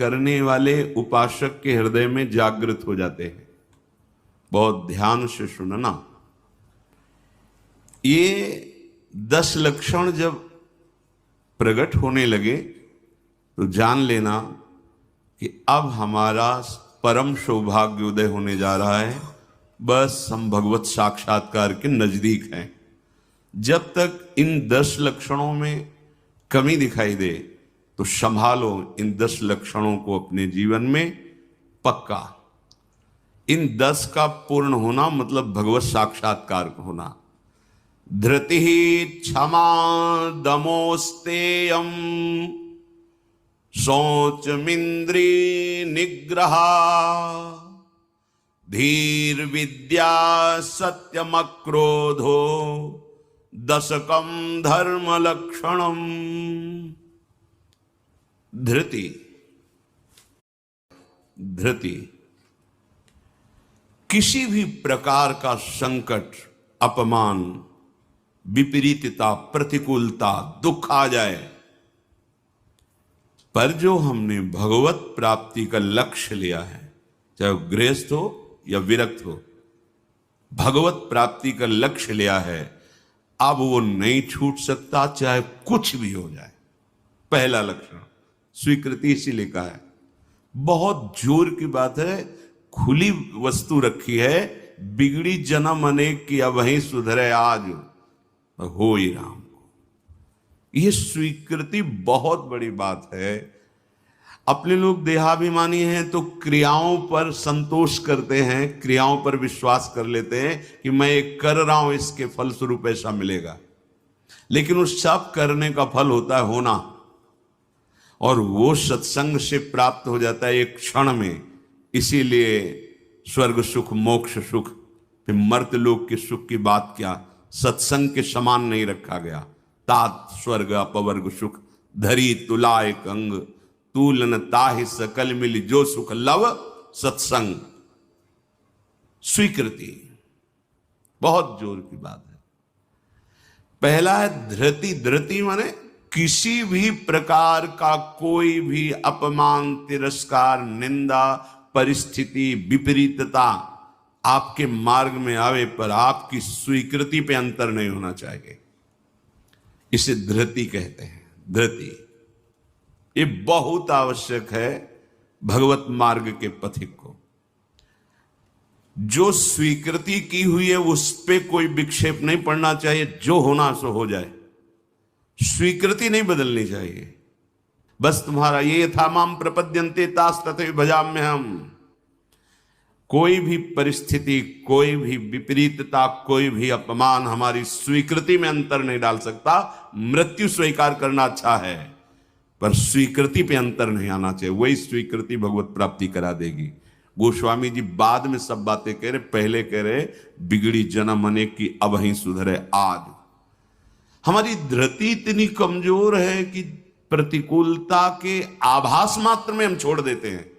करने वाले उपासक के हृदय में जागृत हो जाते हैं। बहुत ध्यान से सुनना। ये 10 लक्षण जब प्रकट होने लगे तो जान लेना कि अब हमारा परम सौभाग्य उदय होने जा रहा है। बस हम भगवत साक्षात्कार के नजदीक हैं। जब तक इन 10 लक्षणों में कमी दिखाई दे तो संभालो इन 10 लक्षणों को अपने जीवन में पक्का। इन 10 का पूर्ण होना मतलब भगवत साक्षात्कार होना। धृति क्षमा दमोस्तेयम शौचमिंद्री निग्रह धीर विद्या सत्यमक्रोधो दशकम धर्म लक्षणम। धृति किसी भी प्रकार का संकट, अपमान, विपरीतता, प्रतिकूलता, दुख आ जाए, पर जो हमने भगवत प्राप्ति का लक्ष्य लिया है, चाहे गृहस्थ हो या विरक्त हो, भगवत प्राप्ति का लक्ष्य लिया है, अब वो नहीं छूट सकता, चाहे कुछ भी हो जाए। पहला लक्षण स्वीकृति इसीलिए कहा है। बहुत जोर की बात है। खुली वस्तु रखी है, बिगड़ी जन्म अनेक की अब वहीं सुधरे आज हो ही राम को। यह स्वीकृति बहुत बड़ी बात है। अपने लोग देहाभिमानी हैं तो क्रियाओं पर संतोष करते हैं, क्रियाओं पर विश्वास कर लेते हैं कि मैं एक कर रहा हूं, इसके फलस्वरूप ऐसा मिलेगा। लेकिन उस सब करने का फल होता है होना, और वो सत्संग से प्राप्त हो जाता है एक क्षण में। इसीलिए स्वर्ग सुख, मोक्ष सुख, फिर मर्त्यलोक के सुख की बात क्या, सत्संग के समान नहीं रखा गया। तात स्वर्ग अपवर्ग सुख धरी तुला एक अंग, तूलन ताहि सकल मिल जो सुख लव सत्संग। स्वीकृति बहुत जोर की बात है। पहला है धृति। धृति माने किसी भी प्रकार का कोई भी अपमान, तिरस्कार, निंदा, परिस्थिति, विपरीतता आपके मार्ग में आवे पर आपकी स्वीकृति पे अंतर नहीं होना चाहिए। इसे धृति कहते हैं। धृति ये बहुत आवश्यक है भगवत मार्ग के पथिक को। जो स्वीकृति की हुई है उस पे कोई विक्षेप नहीं पड़ना चाहिए। जो होना सो हो जाए, स्वीकृति नहीं बदलनी चाहिए। बस तुम्हारा ये था माम प्रपद्यन्ते तास तथैव भजाम्य हम। कोई भी परिस्थिति, कोई भी विपरीतता, कोई भी अपमान हमारी स्वीकृति में अंतर नहीं डाल सकता। मृत्यु स्वीकार करना अच्छा है, पर स्वीकृति पे अंतर नहीं आना चाहिए। वही स्वीकृति भगवत प्राप्ति करा देगी। गोस्वामी जी बाद में सब बातें कह रहे, पहले कह रहे बिगड़ी जन्म अनेक की अब ही सुधरे आज। हमारी धृति इतनी कमजोर है कि प्रतिकूलता के आभास मात्र में हम छोड़ देते हैं।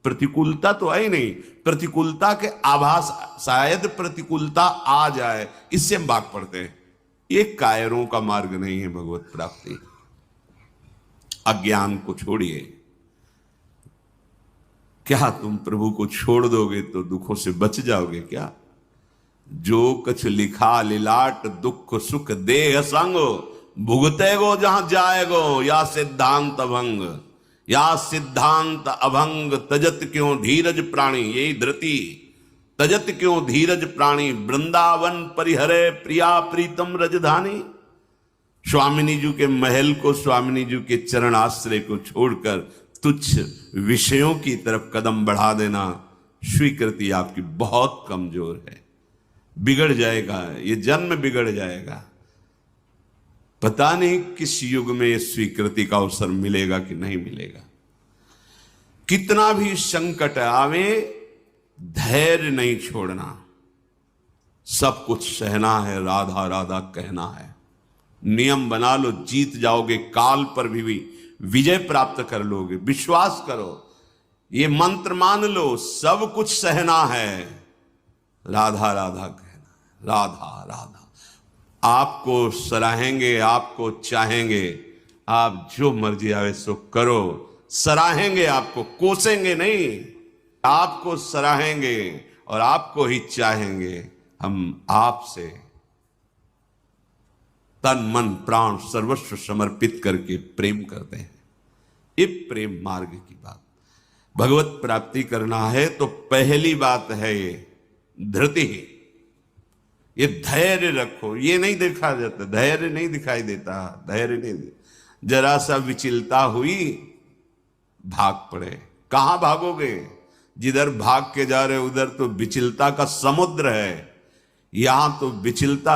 प्रतिकूलता तो है ही नहीं, प्रतिकूलता के आभास, शायद प्रतिकूलता आ जाए, इससे हम भाग पड़ते हैं। ये कायरों का मार्ग नहीं है भगवत प्राप्ति। अज्ञान को छोड़िए। क्या तुम प्रभु को छोड़ दोगे तो दुखों से बच जाओगे क्या? जो कछ लिखा लिलाट दुख सुख देह संग, भुगते गो जहां जाएगो या सिद्धांत अभंग। या सिद्धांत अभंग तजत क्यों धीरज प्राणी। यही धृति। तजत क्यों धीरज प्राणी, वृंदावन परिहरे प्रिया प्रीतम रजधानी। स्वामिनी जी के महल को, स्वामिनी जी के चरण आश्रय को छोड़कर तुच्छ विषयों की तरफ कदम बढ़ा देना, स्वीकृति आपकी बहुत कमजोर है। बिगड़ जाएगा, ये जन्म बिगड़ जाएगा। पता नहीं किस युग में ये स्वीकृति का अवसर मिलेगा कि नहीं मिलेगा। कितना भी संकट आवे, धैर्य नहीं छोड़ना। सब कुछ सहना है, राधा राधा कहना है। नियम बना लो, जीत जाओगे। काल पर भी विजय प्राप्त कर लोगे। विश्वास करो, ये मंत्र मान लो, सब कुछ सहना है, राधा राधा कहना। राधा राधा आपको सराहेंगे, आपको चाहेंगे। आप जो मर्जी आवे सो करो, सराहेंगे आपको, कोसेंगे नहीं, आपको सराहेंगे और आपको ही चाहेंगे। हम आपसे तन मन प्राण सर्वस्व समर्पित करके प्रेम करते हैं। ये प्रेम मार्ग की बात। भगवत प्राप्ति करना है तो पहली बात है ये धृति, ये धैर्य रखो। ये नहीं देखा जाता, धैर्य नहीं दिखाई देता, धैर्य नहीं जरा सा विचलता हुई भाग पड़े। कहां भागोगे? जिधर भाग के जा रहे उधर तो विचलता का समुद्र है। यहां तो विचलता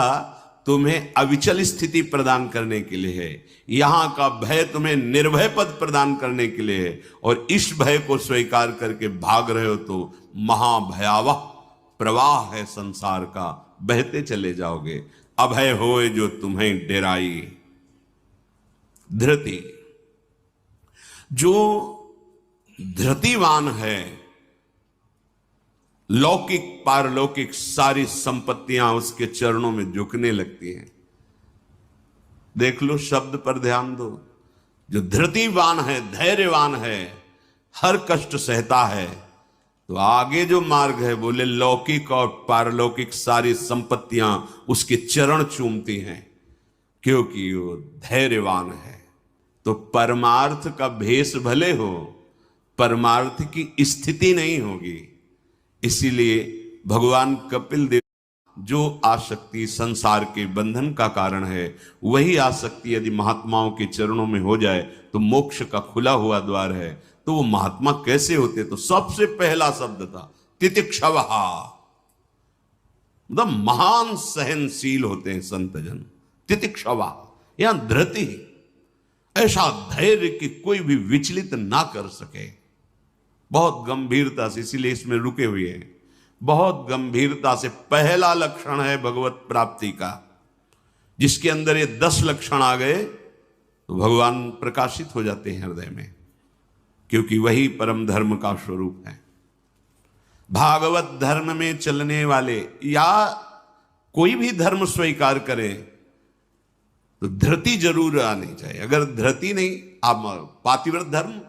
तुम्हें अविचल स्थिति प्रदान करने के लिए है, यहां का भय तुम्हें निर्भय पद प्रदान करने के लिए है। और इस भय को स्वीकार करके भाग रहे हो तो महाभयावह प्रवाह है संसार का, बहते चले जाओगे। अभय होए जो तुम्हें डेराई। धृति, जो धृतिवान है, लौकिक पारलौकिक सारी संपत्तियां उसके चरणों में झुकने लगती हैं। देख लो, शब्द पर ध्यान दो। जो धृतिवान है, धैर्यवान है, हर कष्ट सहता है, तो आगे जो मार्ग है बोले लौकिक और पारलौकिक सारी संपत्तियां उसके चरण चूमती हैं, क्योंकि वो धैर्यवान है। तो परमार्थ का भेष भले हो, परमार्थ की स्थिति नहीं होगी। इसीलिए भगवान कपिल देव, जो आसक्ति संसार के बंधन का कारण है, वही आसक्ति यदि महात्माओं के चरणों में हो जाए तो मोक्ष का खुला हुआ द्वार है। तो वो महात्मा कैसे होते? तो सबसे पहला शब्द था तितिक्षवः, मतलब महान सहनशील होते हैं संत जन। तितिक्षवः, यहां धृति, ऐसा धैर्य कि कोई भी विचलित ना कर सके। बहुत गंभीरता से, इसीलिए इसमें रुके हुए हैं, बहुत गंभीरता से। पहला लक्षण है भगवत प्राप्ति का। जिसके अंदर ये 10 लक्षण आ गए तो भगवान प्रकाशित हो जाते हैं हृदय में, क्योंकि वही परम धर्म का स्वरूप है। भागवत धर्म में चलने वाले या कोई भी धर्म स्वीकार करें तो धृति जरूर आनी चाहिए। अगर धृति नहीं, आप पातिव्रत धर्म,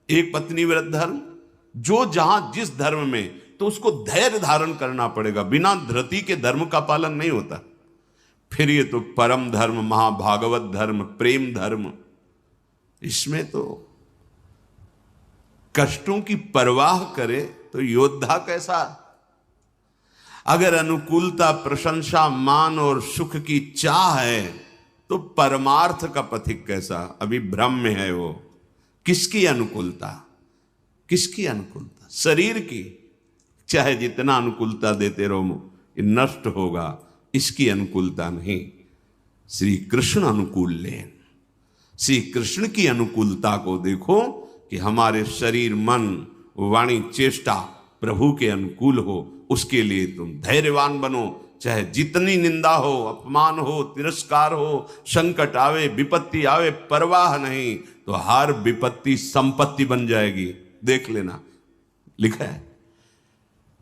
एक पत्नी व्रत धर्म, जो जहां जिस धर्म में, तो उसको धैर्य धारण करना पड़ेगा। बिना धृति के धर्म का पालन नहीं होता। फिर ये तो परम धर्म, महाभागवत धर्म, प्रेम धर्म, इसमें तो कष्टों की परवाह करे तो योद्धा कैसा। अगर अनुकूलता, प्रशंसा, मान और सुख की चाह है तो परमार्थ का पथिक कैसा। अभी भ्रम में है वो। किसकी अनुकूलता? किसकी अनुकूलता? शरीर की। चाहे जितना अनुकूलता देते रहो, ये नष्ट होगा। इसकी अनुकूलता नहीं, श्री कृष्ण अनुकूल लें। श्री कृष्ण की अनुकूलता को देखो कि हमारे शरीर, मन, वाणी, चेष्टा प्रभु के अनुकूल हो। उसके लिए तुम धैर्यवान बनो। चाहे जितनी निंदा हो, अपमान हो, तिरस्कार हो, संकट आवे, विपत्ति आवे, परवाह नहीं। तो हर विपत्ति संपत्ति बन जाएगी। देख लेना, लिखा है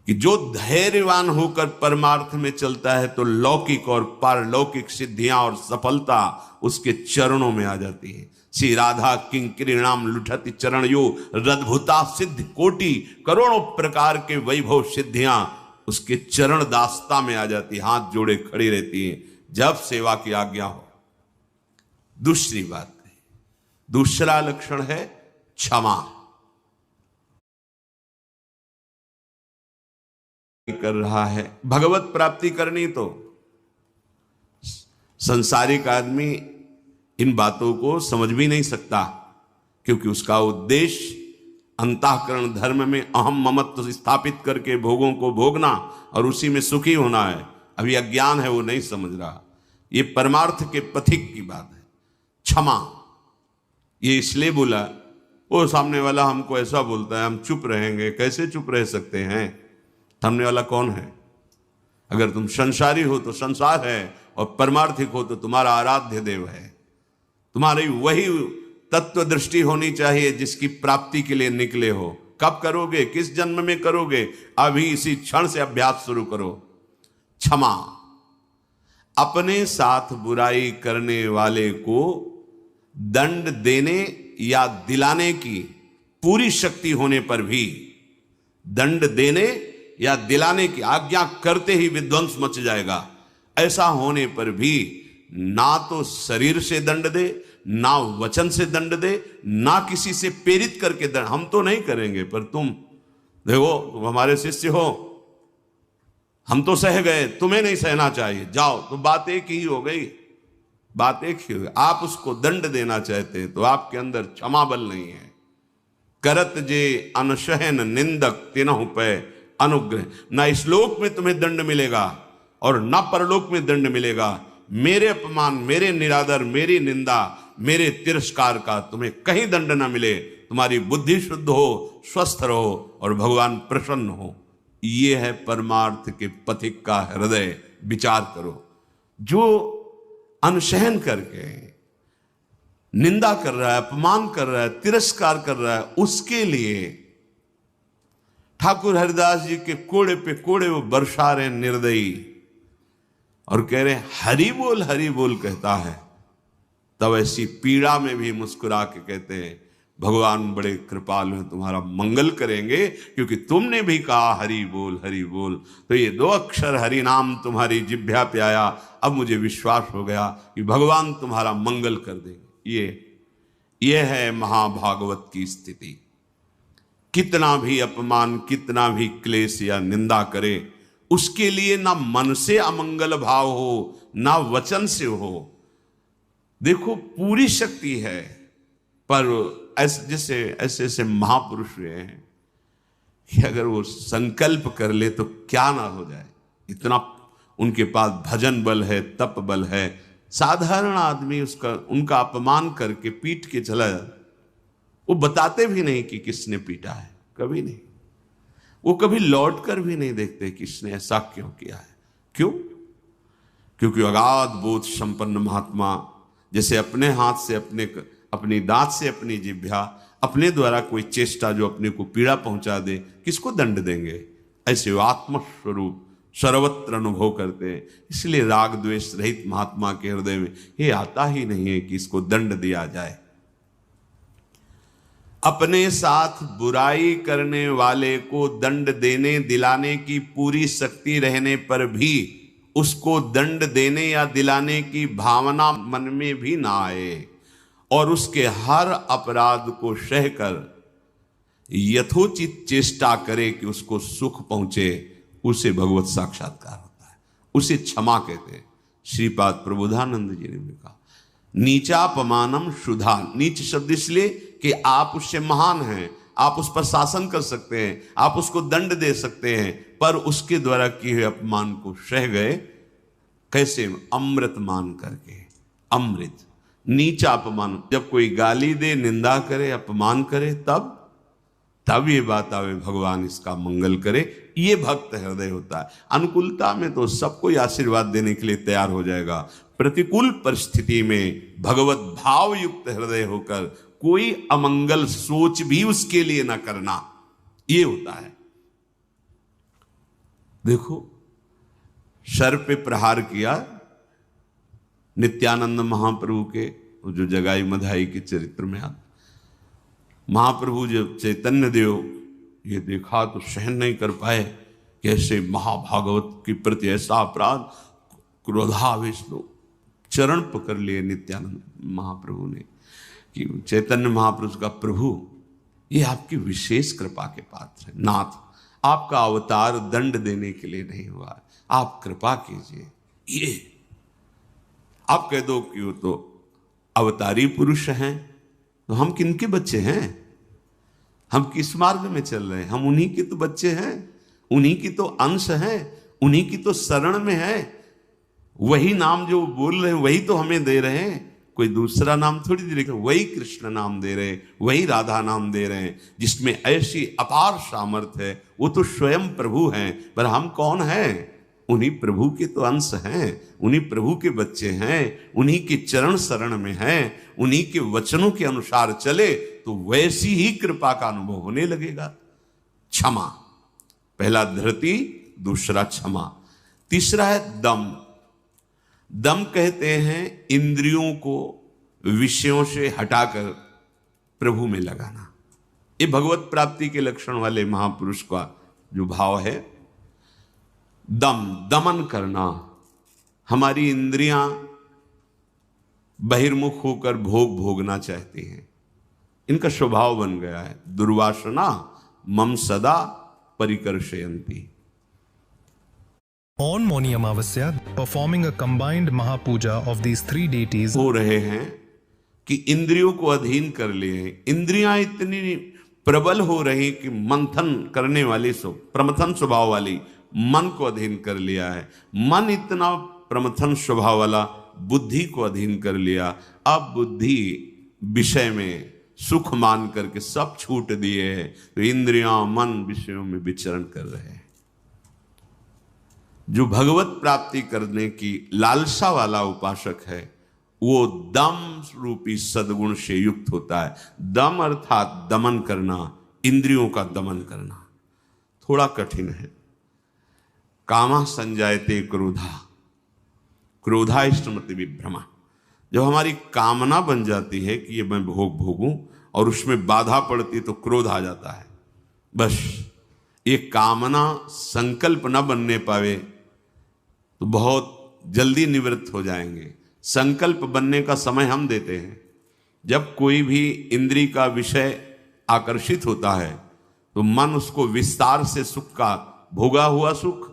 कि जो धैर्यवान होकर परमार्थ में चलता है तो लौकिक और पारलौकिक सिद्धियां और सफलता उसके चरणों में आ जाती है। श्री राधा किंकरीणाम लुठति चरण यो रद्भुता सिद्ध कोटि, करोड़ों प्रकार के वैभव सिद्धियां उसके चरण दास्ता में आ जाती, हाथ जोड़े खड़ी रहती हैं जब सेवा की आज्ञा हो। दूसरी बात है, दूसरा लक्षण है क्षमा। कर रहा है भगवत प्राप्ति करनी तो संसारिक आदमी इन बातों को समझ भी नहीं सकता, क्योंकि उसका उद्देश्य अंतःकरण धर्म में अहम ममत्व स्थापित करके भोगों को भोगना और उसी में सुखी होना है। अभी अज्ञान है, वो नहीं समझ रहा। ये परमार्थ के पथिक की बात है। क्षमा, ये इसलिए बोला, वो सामने वाला हमको ऐसा बोलता है, हम चुप रहेंगे। कैसे चुप रह सकते हैं? सामने वाला कौन है? अगर तुम संसारी हो तो संसार है, और परमार्थिक हो तो तुम्हारा आराध्य देव है। तुम्हारी वही तत्व दृष्टि होनी चाहिए जिसकी प्राप्ति के लिए निकले हो। कब करोगे? किस जन्म में करोगे? अभी इसी क्षण से अभ्यास शुरू करो। क्षमा, अपने साथ बुराई करने वाले को दंड देने या दिलाने की पूरी शक्ति होने पर भी दंड देने या दिलाने की आज्ञा करते ही विध्वंस मच जाएगा। ऐसा होने पर भी ना तो शरीर से दंड दे, ना वचन से दंड दे, ना किसी से प्रेरित करके दंड। हम तो नहीं करेंगे, पर तुम देखो, तुम हमारे शिष्य हो, हम तो सह गए, तुम्हें नहीं सहना चाहिए, जाओ। तो बात एक ही हो गई, बात एक ही हो गई। आप उसको दंड देना चाहते हैं तो आपके अंदर क्षमा बल नहीं है। करत जे अनशहन निंदक तिनहु पे अनुग्रह। ना इस लोक में तुम्हें दंड मिलेगा और ना परलोक में दंड मिलेगा। मेरे अपमान, मेरे निरादर, मेरी निंदा, मेरे तिरस्कार का तुम्हें कहीं दंड ना मिले। तुम्हारी बुद्धि शुद्ध हो, स्वस्थ रहो और भगवान प्रसन्न हो। ये है परमार्थ के पथिक का हृदय। विचार करो, जो अनशहन करके निंदा कर रहा है, अपमान कर रहा है, तिरस्कार कर रहा है, उसके लिए ठाकुर हरिदास जी के कोड़े पे कोड़े वो बरसा रहे निर्दयी और कह रहे हरि बोल कहता है। तब ऐसी पीड़ा में भी मुस्कुरा के कहते हैं भगवान बड़े कृपालु हैं, तुम्हारा मंगल करेंगे, क्योंकि तुमने भी कहा हरि बोल। तो ये 2 अक्षर हरि नाम तुम्हारी जिह्वा पे आया। अब मुझे विश्वास हो गया कि भगवान तुम्हारा मंगल कर देंगे। ये है महाभागवत की स्थिति। कितना भी अपमान, कितना भी क्लेश या निंदा करे, उसके लिए ना मन से अमंगल भाव हो, ना वचन से हो। देखो, पूरी शक्ति है, पर ऐसे महापुरुष हुए हैं कि अगर वो संकल्प कर ले तो क्या ना हो जाए। इतना उनके पास भजन बल है, तप बल है। साधारण आदमी उनका अपमान करके पीट के चला जाता, वो बताते भी नहीं कि किसने पीटा है, कभी नहीं। वो कभी लौट कर भी नहीं देखते किसने ऐसा क्यों किया है। क्यों? क्योंकि अगाध बोध संपन्न महात्मा जैसे अपने हाथ से, अपनी दांत से अपनी जिह्वा, अपने द्वारा कोई चेष्टा जो अपने को पीड़ा पहुंचा दे, किसको दंड देंगे? ऐसे वो आत्मस्वरूप सर्वत्र अनुभव करते हैं। इसलिए राग द्वेष रहित महात्मा के हृदय में ये आता ही नहीं है कि इसको दंड दिया जाए। अपने साथ बुराई करने वाले को दंड देने दिलाने की पूरी शक्ति रहने पर भी उसको दंड देने या दिलाने की भावना मन में भी ना आए और उसके हर अपराध को सहकर यथोचित चेष्टा करे कि उसको सुख पहुंचे, उसे भगवत साक्षात्कार होता है। उसे क्षमा कहते हैं। श्रीपाद प्रबोधानंद जी ने भी कहा, नीचापमानम शुद्धा। नीच शब्द इसलिए कि आप उससे महान हैं, आप उस पर शासन कर सकते हैं, आप उसको दंड दे सकते हैं, पर उसके द्वारा किए हुए अपमान को सह गए। कैसे? अमृत मान करके। अमृत, नीचा अपमान। जब कोई गाली दे, निंदा करे, अपमान करे, तब ये बात आवे भगवान इसका मंगल करे। ये भक्त हृदय होता है। अनुकूलता में तो सबको आशीर्वाद देने के लिए तैयार हो जाएगा। प्रतिकूल परिस्थिति में भगवत भाव युक्त हृदय होकर कोई अमंगल सोच भी उसके लिए ना करना, ये होता है। देखो, सर पे प्रहार किया नित्यानंद महाप्रभु के, जो जगाई मधाई के चरित्र में आता। महाप्रभु जब चैतन्य देव ये देखा तो सहन नहीं कर पाए कि ऐसे महाभागवत के प्रति ऐसा अपराध। क्रोधावेश तो चरण पकड़ लिए नित्यानंद महाप्रभु ने कि चैतन्य महाप्रभु का, प्रभु ये आपकी विशेष कृपा के पात्र है। नाथ, आपका अवतार दंड देने के लिए नहीं हुआ, आप कृपा कीजिए। ये आप कह दो कि वो तो अवतारी पुरुष हैं, तो हम किनके बच्चे हैं? हम किस मार्ग में चल रहे हैं? हम उन्हीं के तो बच्चे हैं, उन्हीं की तो अंश हैं, उन्हीं की तो शरण में है। वही नाम जो बोल रहे हैं वही तो हमें दे रहे हैं, कोई दूसरा नाम थोड़ी दे रहे। वही कृष्ण नाम दे रहे, वही राधा नाम दे रहे हैं, जिसमें ऐसी अपार सामर्थ्य है। वो तो स्वयं प्रभु हैं, पर हम कौन हैं? उन्हीं प्रभु के तो अंश हैं, उन्हीं प्रभु के बच्चे हैं, उन्हीं के चरण शरण में हैं। उन्हीं के वचनों के अनुसार चले तो वैसी ही कृपा का अनुभव होने लगेगा। क्षमा, पहला धृति, दूसरा क्षमा, तीसरा है दम। दम कहते हैं इंद्रियों को विषयों से हटाकर प्रभु में लगाना। ये भगवत प्राप्ति के लक्षण वाले महापुरुष का जो भाव है। दमन करना, हमारी इंद्रियां बहिर्मुख होकर भोग भोगना चाहती हैं, इनका स्वभाव बन गया है। दुर्वासना मम सदा परिकर्षयन्ति। On Moni Amavasya, performing a combined Mahapuja of these three deities हो रहे हैं कि इंद्रियों को अधीन कर लिए हैं। इंद्रियां इतनी प्रबल हो रही कि मंथन करने वाली प्रमथन स्वभाव वाली मन को अधीन कर लिया है। मन इतना प्रमथन स्वभाव वाला बुद्धि को अधीन कर लिया। अब बुद्धि विषय में सुख मान करके सब छूट दिए हैं, तो इंद्रियां मन विषयों में विचरण कर रहे हैं। जो भगवत प्राप्ति करने की लालसा वाला उपासक है वो दम रूपी सद्गुण से युक्त होता है। दम अर्थात दमन करना, इंद्रियों का दमन करना थोड़ा कठिन है। कामा संजायते क्रोधा, क्रोधा स्मृति विभ्रमा। जब हमारी कामना बन जाती है कि ये मैं भोग भोगूं और उसमें बाधा पड़ती तो क्रोध आ जाता है। बस ये कामना संकल्प न बनने पावे तो बहुत जल्दी निवृत्त हो जाएंगे। संकल्प बनने का समय हम देते हैं। जब कोई भी इंद्री का विषय आकर्षित होता है तो मन उसको विस्तार से सुख का, भोगा हुआ सुख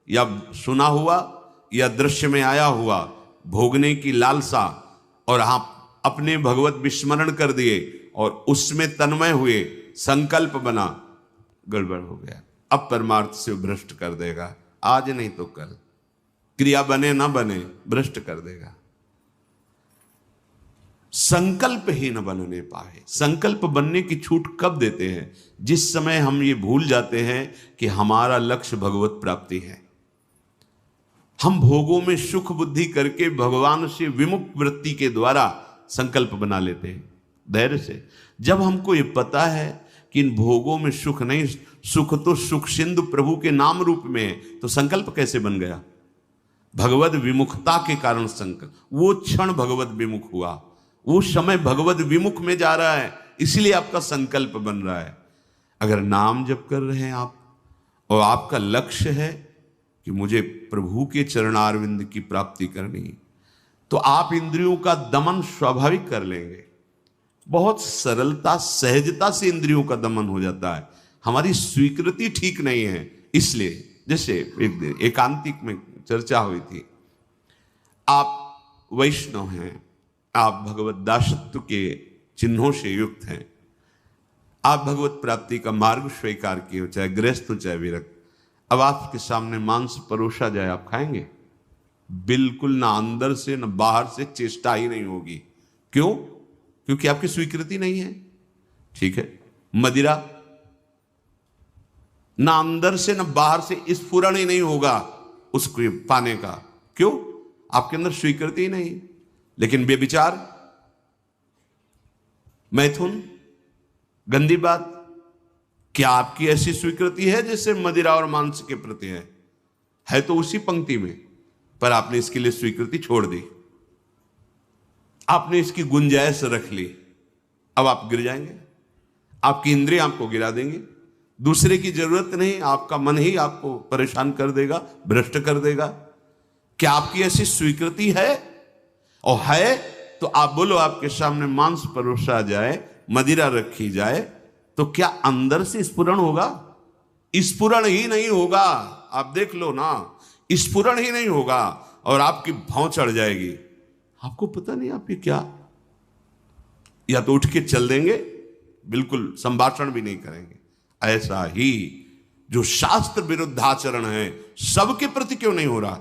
या सुना हुआ या दृश्य में आया हुआ भोगने की लालसा, और आप अपने भगवत विस्मरण कर दिए और उसमें तन्मय हुए, संकल्प बना, गड़बड़ हो गया। अब परमार्थ से भ्रष्ट कर देगा, आज नहीं तो कल। क्रिया बने ना बने भ्रष्ट कर देगा। संकल्प ही न बनने पाए। संकल्प बनने की छूट कब देते हैं? जिस समय हम ये भूल जाते हैं कि हमारा लक्ष्य भगवत प्राप्ति है। हम भोगों में सुख बुद्धि करके भगवान से विमुख वृत्ति के द्वारा संकल्प बना लेते हैं धैर्य से। जब हमको ये पता है कि इन भोगों में सुख नहीं, सुख तो सुख सिंधु प्रभु के नाम रूप में है, तो संकल्प कैसे बन गया? भगवत विमुखता के कारण संकल्प। वो क्षण भगवत विमुख हुआ, वो समय भगवत विमुख में जा रहा है, इसलिए आपका संकल्प बन रहा है। अगर नाम जप कर रहे हैं आप और आपका लक्ष्य है कि मुझे प्रभु के चरणारविंद की प्राप्ति करनी, तो आप इंद्रियों का दमन स्वाभाविक कर लेंगे। बहुत सरलता सहजता से इंद्रियों का दमन हो जाता है। हमारी स्वीकृति ठीक नहीं है, इसलिए जैसे एक दिन एकांतिक में चर्चा हुई थी, आप वैष्णव हैं, आप भगवत दासत्व के चिन्हों से युक्त हैं, आप भगवत प्राप्ति का मार्ग स्वीकार किए हो, चाहे गृहस्थ हो चाहे विरक्त। अब आपके सामने मांस परोसा जाए, आप खाएंगे? बिल्कुल ना, अंदर से ना बाहर से चेष्टा ही नहीं होगी। क्यों? क्योंकि आपकी स्वीकृति नहीं है। ठीक है, मदिरा ना अंदर से ना बाहर से स्फुरण ही नहीं होगा उसको पाने का। क्यों? आपके अंदर स्वीकृति ही नहीं। लेकिन बेविचार, मैथुन, गंदी बात, क्या आपकी ऐसी स्वीकृति है जैसे मदिरा और मांस के प्रति है तो उसी पंक्ति में, पर आपने इसके लिए स्वीकृति छोड़ दी, आपने इसकी गुंजाइश रख ली। अब आप गिर जाएंगे, आपकी इंद्रिय आपको गिरा देंगे। दूसरे की जरूरत नहीं, आपका मन ही आपको परेशान कर देगा, भ्रष्ट कर देगा। क्या आपकी ऐसी स्वीकृति है? और है तो आप बोलो, आपके सामने मांस परोसा जाए, मदिरा रखी जाए, तो क्या अंदर से स्फुरण होगा? स्फुरण ही नहीं होगा। आप देख लो ना, स्फुरण ही नहीं होगा और आपकी भौं चढ़ जाएगी। आपको पता नहीं आप ये क्या, या तो उठ के चल देंगे, बिल्कुल संभाषण भी नहीं करेंगे। ऐसा ही जो शास्त्र विरुद्ध आचरण है, सबके प्रति क्यों नहीं हो रहा?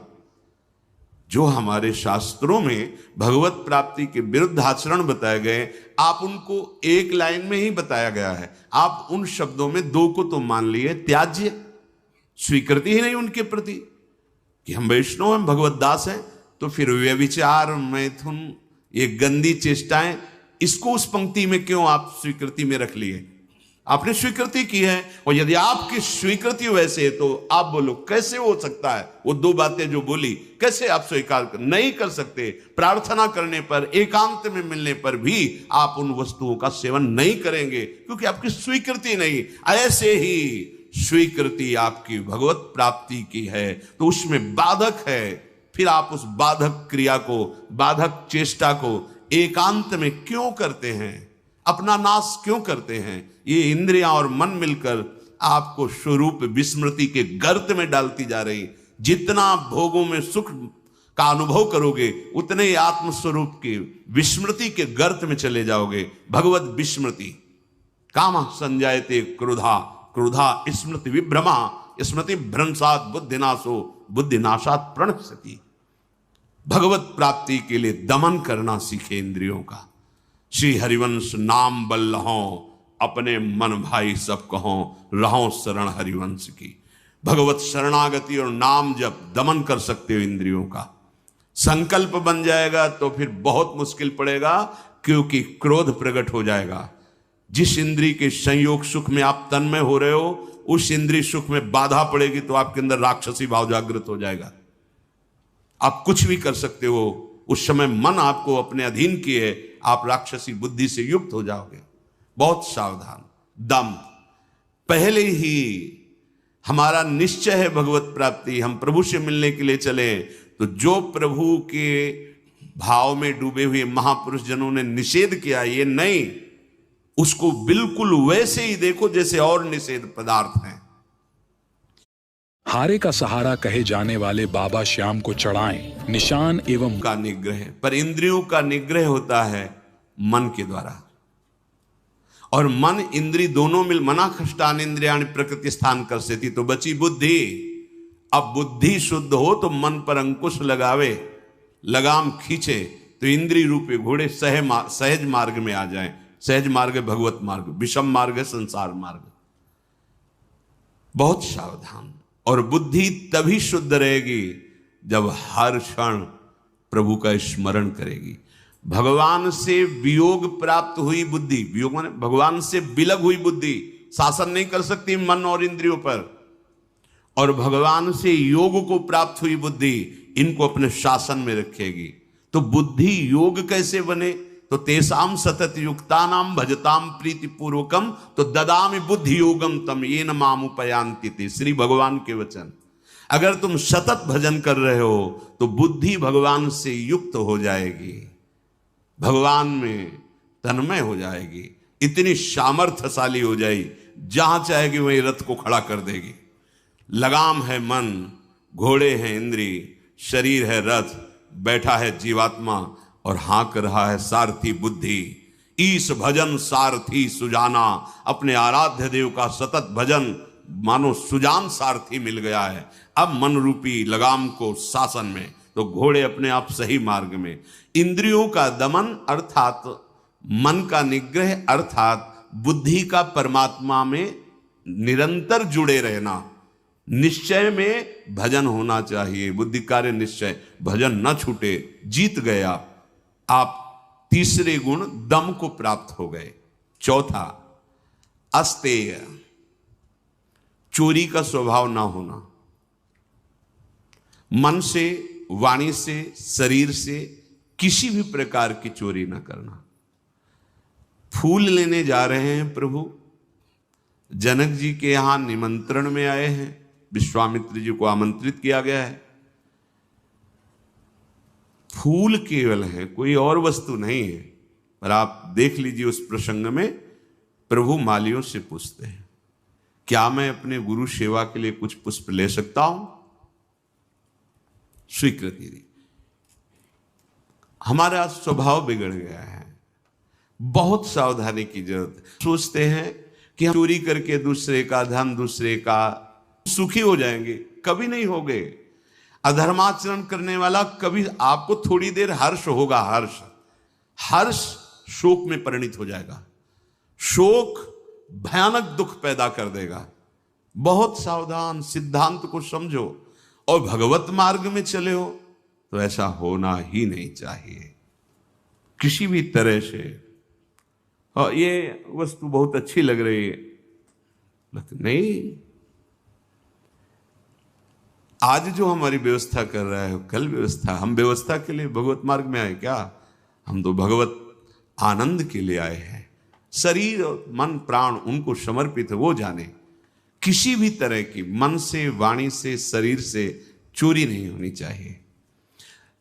जो हमारे शास्त्रों में भगवत प्राप्ति के विरुद्ध आचरण बताए गए, आप उनको एक लाइन में ही बताया गया है। आप उन शब्दों में दो को तो मान लिए, त्याज्य, स्वीकृति ही नहीं उनके प्रति कि हम वैष्णव हैं, भगवत दास हैं। तो फिर व्यभिचार, मैथुन, ये गंदी चेष्टाएं, इसको उस पंक्ति में क्यों आप स्वीकृति में रख लिए? आपने स्वीकृति की है, और यदि आपकी स्वीकृति वैसे है तो आप बोलो कैसे हो सकता है वो दो बातें जो बोली, कैसे आप स्वीकार नहीं कर सकते? प्रार्थना करने पर, एकांत में मिलने पर भी आप उन वस्तुओं का सेवन नहीं करेंगे क्योंकि आपकी स्वीकृति नहीं। ऐसे ही स्वीकृति आपकी भगवत प्राप्ति की है तो उसमें बाधक है, फिर आप उस बाधक क्रिया को, बाधक चेष्टा को एकांत में क्यों करते हैं? अपना नाश क्यों करते हैं? ये इंद्रियां और मन मिलकर आपको स्वरूप विस्मृति के गर्त में डालती जा रही। जितना भोगों में सुख का अनुभव करोगे उतने ही आत्मस्वरूप की विस्मृति के गर्त में चले जाओगे। भगवत विस्मृति, काम संजायते क्रोधा, क्रोधा स्मृति विभ्रमा, स्मृति भ्रंशात बुद्धिनाशो, बुद्धिनाशात प्रणश्यति। भगवत प्राप्ति के लिए दमन करना सीखे इंद्रियों का। श्री हरिवंश नाम बल लहों, अपने मन भाई सब कहों, रहों शरण हरिवंश की। भगवत शरणागति और नाम जब दमन कर सकते हो इंद्रियों का, संकल्प बन जाएगा तो फिर बहुत मुश्किल पड़ेगा क्योंकि क्रोध प्रकट हो जाएगा। जिस इंद्री के संयोग सुख में आप तन्मय हो रहे हो उस इंद्री सुख में बाधा पड़ेगी तो आपके अंदर राक्षसी भाव जागृत हो जाएगा। आप कुछ भी कर सकते हो, उस समय मन आपको अपने अधीन किए आप राक्षसी बुद्धि से युक्त हो जाओगे। बहुत सावधान। दम, पहले ही हमारा निश्चय है भगवत प्राप्ति, हम प्रभु से मिलने के लिए चले तो जो प्रभु के भाव में डूबे हुए महापुरुष जनों ने निषेध किया ये नहीं, उसको बिल्कुल वैसे ही देखो जैसे और निषेध पदार्थ हैं। हारे का सहारा कहे जाने वाले बाबा श्याम को चढ़ाएं निशान एवं का निग्रह, पर इंद्रियों का निग्रह होता है मन के द्वारा, और मन इंद्री दोनों मिल मना खष्टान इंद्रियाणि प्रकृति स्थान कर सेती, तो बची बुद्धि। अब बुद्धि शुद्ध हो तो मन पर अंकुश लगावे, लगाम खींचे तो इंद्री रूपी घोड़े सहज मार्ग में आ जाएं। सहज मार्ग है भगवत मार्ग, विषम मार्ग है संसार मार्ग। बहुत सावधान। और बुद्धि तभी शुद्ध रहेगी जब हर क्षण प्रभु का स्मरण करेगी। भगवान से वियोग प्राप्त हुई बुद्धि, वियोग माने भगवान से विलग हुई बुद्धि शासन नहीं कर सकती मन और इंद्रियों पर, और भगवान से योग को प्राप्त हुई बुद्धि इनको अपने शासन में रखेगी। तो बुद्धि योग कैसे बने? तो तेसाम सतत युक्तानाम भजताम प्रीति पूर्वकम तो ददामि बुद्धि योगम तम येन माम उपयांति ते। श्री भगवान के वचन। अगर तुम सतत भजन कर रहे हो तो बुद्धि भगवान से युक्त हो जाएगी, भगवान में तन्मय हो जाएगी, इतनी सामर्थ्यशाली हो जाएगी, जहां चाहेगी वहीं रथ को खड़ा कर देगी। लगाम है मन, घोड़े हैं इंद्री, शरीर है रथ, बैठा है जीवात्मा और हाँक रहा है सारथी बुद्धि। ईश भजन सारथी सुजाना, अपने आराध्य देव का सतत भजन मानो सुजान सारथी मिल गया है। अब मन रूपी लगाम को शासन में, तो घोड़े अपने आप सही मार्ग में। इंद्रियों का दमन अर्थात मन का निग्रह अर्थात बुद्धि का परमात्मा में निरंतर जुड़े रहना। निश्चय में भजन होना चाहिए, बुद्धि कार्य निश्चय, भजन न छूटे। जीत गया आप, तीसरे गुण दम को प्राप्त हो गए। चौथा अस्तेय, चोरी का स्वभाव ना होना। मन से, वाणी से, शरीर से किसी भी प्रकार की चोरी ना करना। फूल लेने जा रहे हैं प्रभु, जनक जी के यहां निमंत्रण में आए हैं, विश्वामित्र जी को आमंत्रित किया गया है। फूल केवल है, कोई और वस्तु नहीं है। पर आप देख लीजिए उस प्रसंग में प्रभु मालियों से पूछते हैं, क्या मैं अपने गुरु सेवा के लिए कुछ पुष्प ले सकता हूं? स्वीकृति दी। हमारा स्वभाव बिगड़ गया है, बहुत सावधानी की जरूरत है। सोचते हैं कि हम चोरी करके दूसरे का धन, दूसरे का सुखी हो जाएंगे, कभी नहीं होगे। अधर्माचरण करने वाला कभी, आपको थोड़ी देर हर्ष होगा, हर्ष शोक में परिणित हो जाएगा, शोक भयानक दुख पैदा कर देगा। बहुत सावधान, सिद्धांत को समझो और भगवत मार्ग में चले हो तो ऐसा होना ही नहीं चाहिए किसी भी तरह से। और ये वस्तु बहुत अच्छी लग रही है, नहीं, आज जो हमारी व्यवस्था कर रहा है कल व्यवस्था, हम व्यवस्था के लिए भगवत मार्ग में आए क्या? हम तो भगवत आनंद के लिए आए हैं। शरीर और मन प्राण उनको समर्पित है, वो जाने। किसी भी तरह की मन से, वाणी से, शरीर से चोरी नहीं होनी चाहिए।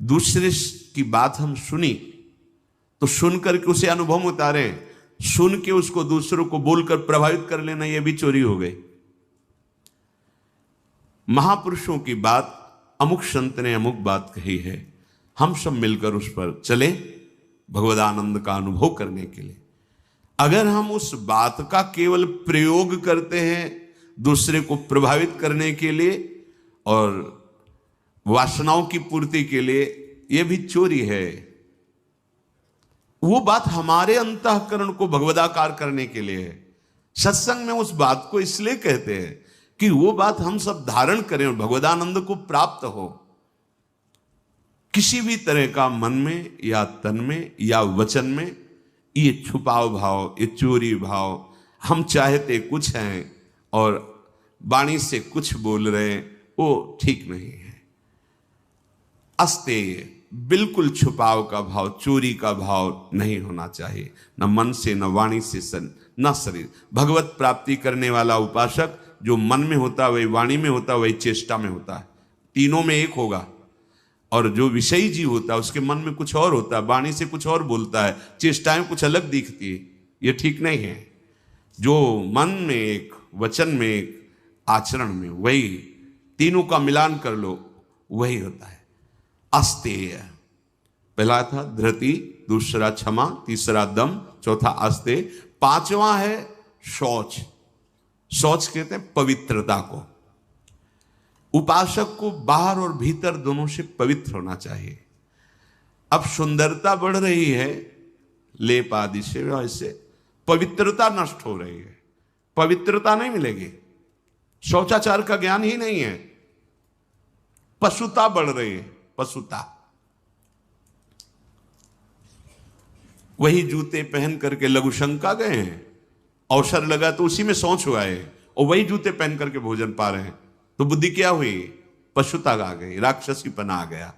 दूसरे की बात हम सुनी तो सुन करके उसे अनुभव में उतारे, सुन के उसको दूसरों को बोलकर प्रभावित कर लेना, यह भी चोरी हो गई। महापुरुषों की बात, अमुक संत ने अमुक बात कही है, हम सब मिलकर उस पर चले भगवदानंद का अनुभव करने के लिए। अगर हम उस बात का केवल प्रयोग करते हैं दूसरे को प्रभावित करने के लिए और वासनाओं की पूर्ति के लिए, यह भी चोरी है। वो बात हमारे अंतःकरण को भगवदाकार करने के लिए है। सत्संग में उस बात को इसलिए कहते हैं कि वो बात हम सब धारण करें और भगवदानंद को प्राप्त हो। किसी भी तरह का मन में या तन में या वचन में ये छुपाव भाव, ये चोरी भाव, हम चाहते कुछ हैं और वाणी से कुछ बोल रहे हैं, वो ठीक नहीं है। अस्तेय, बिल्कुल छुपाव का भाव, चोरी का भाव नहीं होना चाहिए, न मन से, न वाणी से, न शरीर। भगवत प्राप्ति करने वाला उपासक जो मन में होता है वही वाणी में होता है, वही चेष्टा में होता है, तीनों में एक होगा। और जो विषयी जीव होता है उसके मन में कुछ और होता है, वाणी से कुछ और बोलता है, चेष्टाएं कुछ अलग दिखती है, ये ठीक नहीं है। जो मन में एक, वचन में एक, आचरण में, वही तीनों का मिलान कर लो, वही होता है अस्तेय। पहला था धृति, दूसरा क्षमा, तीसरा दम, चौथा अस्तेय, पांचवा है शौच। शौच कहते हैं पवित्रता को। उपासक को बाहर और भीतर दोनों से पवित्र होना चाहिए। अब सुंदरता बढ़ रही है लेप आदि से, वैसे पवित्रता नष्ट हो रही है, पवित्रता नहीं मिलेगी। शौचाचार का ज्ञान ही नहीं है, पशुता बढ़ रही है, पशुता। वही जूते पहन करके लघुशंका गए हैं, अवसर लगा तो उसी में शौच हुआ है, और वही जूते पहन करके भोजन पा रहे हैं, तो बुद्धि क्या हुई? पशुता आ गई, राक्षसीपना आ गया।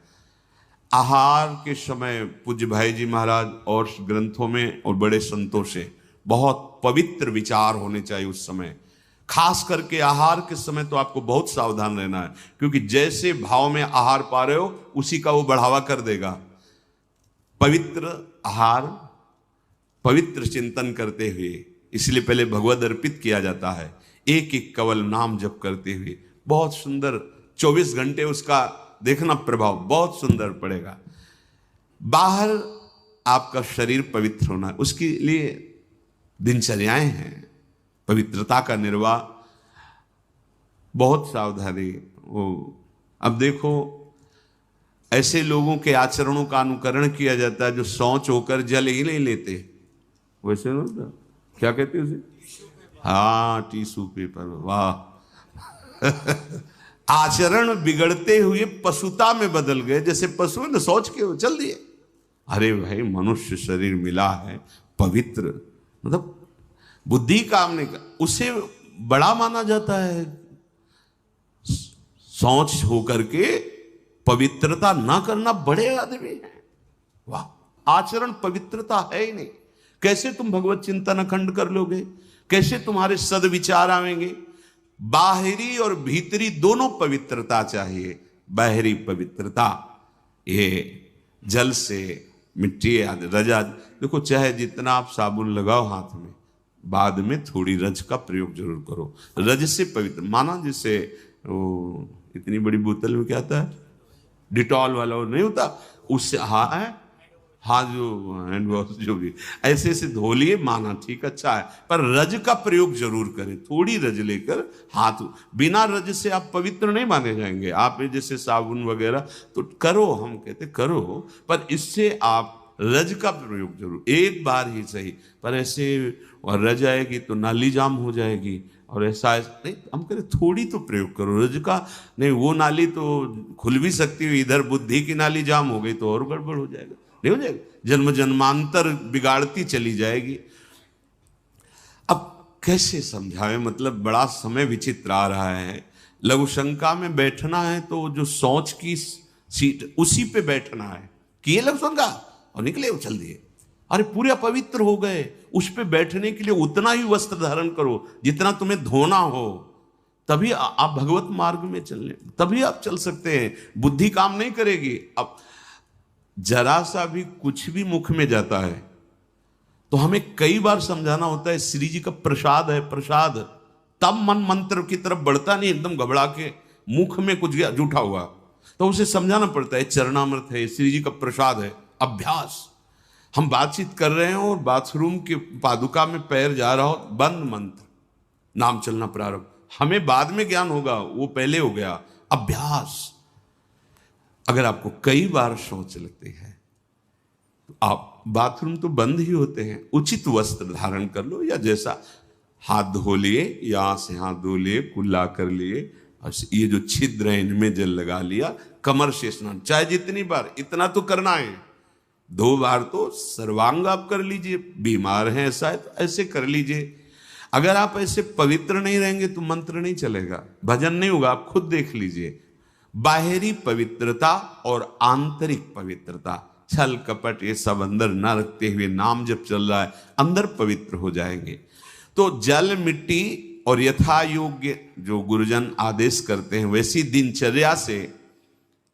आहार के समय पूज्य भाई जी महाराज और ग्रंथों में और बड़े संतों से बहुत पवित्र विचार होने चाहिए उस समय। खास करके आहार के समय तो आपको बहुत सावधान रहना है, क्योंकि जैसे भाव में आहार पा रहे हो उसी का वो बढ़ावा कर देगा। पवित्र आहार, पवित्र चिंतन करते हुए, इसलिए पहले भगवद अर्पित किया जाता है, एक एक कवल नाम जप करते हुए। बहुत सुंदर 24 घंटे उसका देखना प्रभाव बहुत सुंदर पड़ेगा। बाहर आपका शरीर पवित्र होना है, उसके लिए दिनचर्याएं हैं, पवित्रता का निर्वाह, बहुत सावधानी। वो अब देखो ऐसे लोगों के आचरणों का अनुकरण किया जाता है जो शौच होकर जल ही नहीं लेते। वैसे ना क्या कहते हैं उसे, हाँ टिश्यू पेपर, वाह। आचरण बिगड़ते हुए पशुता में बदल गए, जैसे पशु ने सोच के चल दिए। अरे भाई, मनुष्य शरीर मिला है पवित्र, मतलब बुद्धि काम नहीं कर, उसे बड़ा माना जाता है। सोच होकर के पवित्रता ना करना बड़े आदमी हैं। वाह, आचरण पवित्रता है ही नहीं। कैसे तुम भगवत चिंतन अखंड कर लोगे? कैसे तुम्हारे सदविचार आवेंगे? बाहरी और भीतरी दोनों पवित्रता चाहिए। बाहरी पवित्रता, ये जल से, मिट्टी आदि, रजा, देखो चाहे जितना आप साबुन लगाओ हाथ में, बाद में थोड़ी रज का प्रयोग जरूर करो। रज से पवित्र माना, जैसे वो इतनी बड़ी बोतल में क्या आता है, डिटॉल वाला, वो नहीं होता, उससे हाँ जो हैंड वॉश जो भी ऐसे से धो लिए, माना ठीक अच्छा है, पर रज का प्रयोग जरूर करें। थोड़ी रज लेकर हाथ, बिना रज से आप पवित्र नहीं माने जाएंगे। आप जैसे साबुन वगैरह तो करो, हम कहते करो, पर इससे आप रज का प्रयोग जरूर, एक बार ही सही, पर ऐसे रज आएगी तो नाली जाम हो जाएगी, और ऐसा नहीं, हम कहते थोड़ी तो प्रयोग करो रज का। नहीं, वो नाली तो खुल भी सकती है, इधर बुद्धि की नाली जाम हो गई तो और गड़बड़ हो जाएगा, नहीं हो जाएगा, जन्म जन्मांतर बिगाड़ती चली जाएगी। अब कैसे समझाएं, मतलब बड़ा समय विचित्र आ रहा है। लघु शंका में बैठना है तो जो सोच की सीट उसी पे बैठना है कि ये लघु शंका और निकले उछल दिए। अरे पूरे अपवित्र हो गए, उस पे बैठने के लिए उतना ही वस्त्र धारण करो जितना तुम्हें धोना हो, तभी आप भगवत मार्ग में चलने, तभी आप चल सकते हैं। बुद्धि काम नहीं करेगी। अब जरा सा भी कुछ भी मुख में जाता है तो हमें कई बार समझाना होता है, श्री जी का प्रसाद है, प्रसाद। तब मन मंत्र की तरफ बढ़ता नहीं, एकदम घबरा के मुख में कुछ गया जूठा हुआ तो उसे समझाना पड़ता है, चरणामृत है, श्री जी का प्रसाद है। अभ्यास। हम बातचीत कर रहे हैं और बाथरूम के पादुका में पैर जा रहा हो, बंद मंत्र, नाम चलना प्रारंभ। हमें बाद में ज्ञान होगा, वो पहले हो गया। अभ्यास। अगर आपको कई बार शौच लगते हैं तो आप, बाथरूम तो बंद ही होते हैं, उचित वस्त्र धारण कर लो, या जैसा हाथ धो लिए, यहां से हाथ धो लिए, कुल्ला कर लिए, और ये जो छिद्र है इनमें जल लगा लिया, कमर से स्नान, चाहे जितनी बार, इतना तो करना है। 2 बार तो सर्वांग आप कर लीजिए, बीमार हैं ऐसा है तो ऐसे कर लीजिए। अगर आप ऐसे पवित्र नहीं रहेंगे तो मंत्र नहीं चलेगा, भजन नहीं होगा। आप खुद देख लीजिए, बाहरी पवित्रता और आंतरिक पवित्रता, छल कपट ये सब अंदर न रखते हुए नाम जब चल रहा है, अंदर पवित्र हो जाएंगे। तो जल, मिट्टी और यथा योग्य जो गुरुजन आदेश करते हैं वैसी दिनचर्या से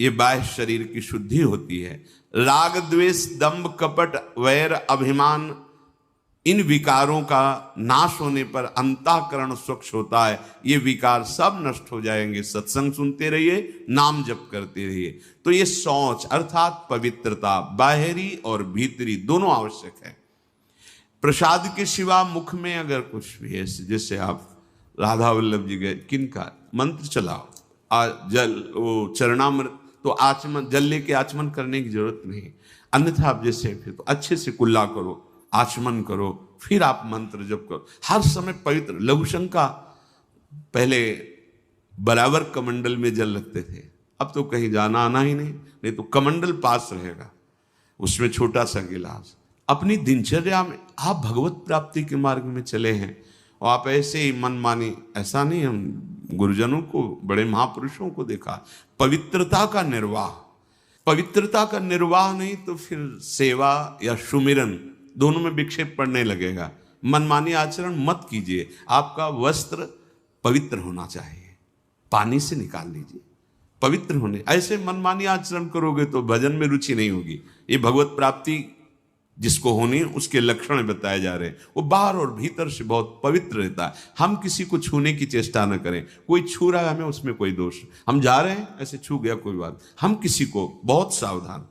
ये बाह्य शरीर की शुद्धि होती है। राग, द्वेष, दंभ, कपट, वैर, अभिमान, इन विकारों का नाश होने पर अंतःकरण स्वच्छ होता है। ये विकार सब नष्ट हो जाएंगे। सत्संग सुनते रहिए, नाम जप करते रहिए। तो ये शौच अर्थात पवित्रता, बाहरी और भीतरी दोनों आवश्यक है। प्रसाद के सिवा मुख में अगर कुछ भी है, जैसे आप राधा वल्लभ जी गए, किनका मंत्र चलाओ, जल, वो चरणामृत, तो आचमन, जल लेके आचमन करने की जरूरत नहीं। अन्यथा आप जैसे फिर तो अच्छे से कुल्ला करो, आचमन करो, फिर आप मंत्र जप करो, हर समय पवित्र। लघु शंका पहले बराबर कमंडल में जल रखते थे, अब तो कहीं जाना आना ही नहीं तो कमंडल पास रहेगा, उसमें छोटा सा गिलास। अपनी दिनचर्या में आप भगवत प्राप्ति के मार्ग में चले हैं और आप ऐसे ही मन मानी, ऐसा नहीं। हम गुरुजनों को, बड़े महापुरुषों को देखा, पवित्रता का निर्वाह, पवित्रता का निर्वाह नहीं तो फिर सेवा या सुमिरन दोनों में विक्षेप पड़ने लगेगा। मनमानी आचरण मत कीजिए। आपका वस्त्र पवित्र होना चाहिए, पानी से निकाल लीजिए, पवित्र होने। ऐसे मनमानी आचरण करोगे तो भजन में रुचि नहीं होगी। ये भगवत प्राप्ति जिसको होनी उसके लक्षण बताए जा रहे हैं। वो बाहर और भीतर से बहुत पवित्र रहता है। हम किसी को छूने की चेष्टा न करें। कोई छू रहा है हमें, उसमें कोई दोष, हम जा रहे हैं ऐसे छू गया कोई बात, हम किसी को बहुत सावधान।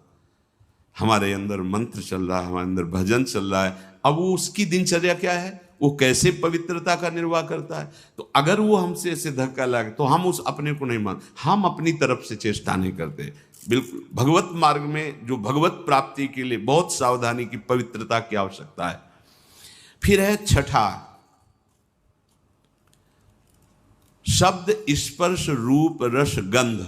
हमारे अंदर मंत्र चल रहा है, हमारे अंदर भजन चल रहा है। अब वो उसकी दिनचर्या क्या है, वो कैसे पवित्रता का निर्वाह करता है। तो अगर वो हमसे ऐसे धक्का लगे तो हम उस अपने को नहीं मान, हम अपनी तरफ से चेष्टा नहीं करते। बिल्कुल भगवत मार्ग में जो भगवत प्राप्ति के लिए बहुत सावधानी की, पवित्रता की आवश्यकता है। फिर है छठा, शब्द, स्पर्श, रूप, रस, गंध।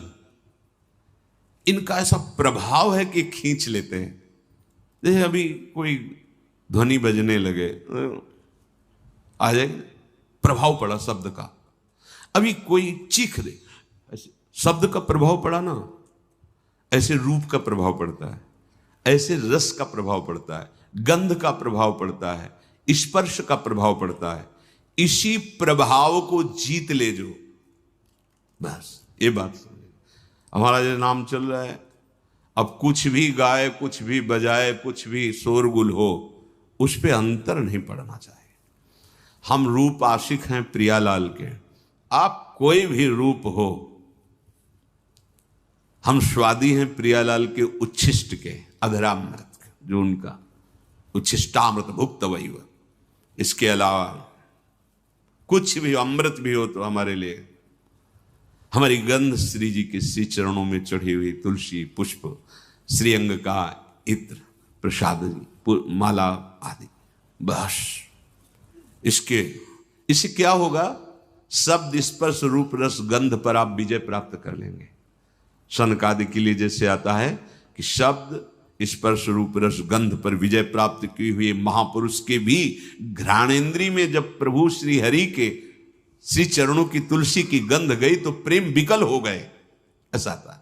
इनका ऐसा प्रभाव है कि खींच लेते हैं। जैसे अभी कोई ध्वनि बजने लगे, आ जाएगा, प्रभाव पड़ा शब्द का। अभी कोई चीख दे, ऐसे शब्द का प्रभाव पड़ा ना, ऐसे रूप का प्रभाव पड़ता है, ऐसे रस का प्रभाव पड़ता है, गंध का प्रभाव पड़ता है, स्पर्श का प्रभाव पड़ता है। इसी प्रभाव को जीत ले जो, बस ये बात समझे। हमारा जो नाम चल रहा है, अब कुछ भी गाए, कुछ भी बजाए, कुछ भी शोरगुल हो, उस पे अंतर नहीं पड़ना चाहिए। हम रूप आशिक हैं प्रियालाल के, आप कोई भी रूप हो, हम स्वादी हैं प्रियालाल के उच्छिष्ट के, अधरामृत के, जो उनका उच्छिष्टामृत भुक्त वही हुआ। इसके अलावा कुछ भी अमृत भी हो तो हमारे लिए, हमारी गंध श्री जी के श्री चरणों में चढ़ी हुई तुलसी, पुष्प, श्रीअंग का इत्र, प्रसाद, माला आदि, बस। इससे क्या होगा, शब्द, स्पर्श, रूप, रस, गंध पर आप विजय प्राप्त कर लेंगे। सनकादि के लिए जैसे आता है कि शब्द, स्पर्श रूप रस गंध पर विजय प्राप्त की हुई महापुरुष के भी घ्राणेन्द्री में जब प्रभु श्री हरि के श्री चरणों की तुलसी की गंध गई तो प्रेम विकल हो गए, ऐसा था।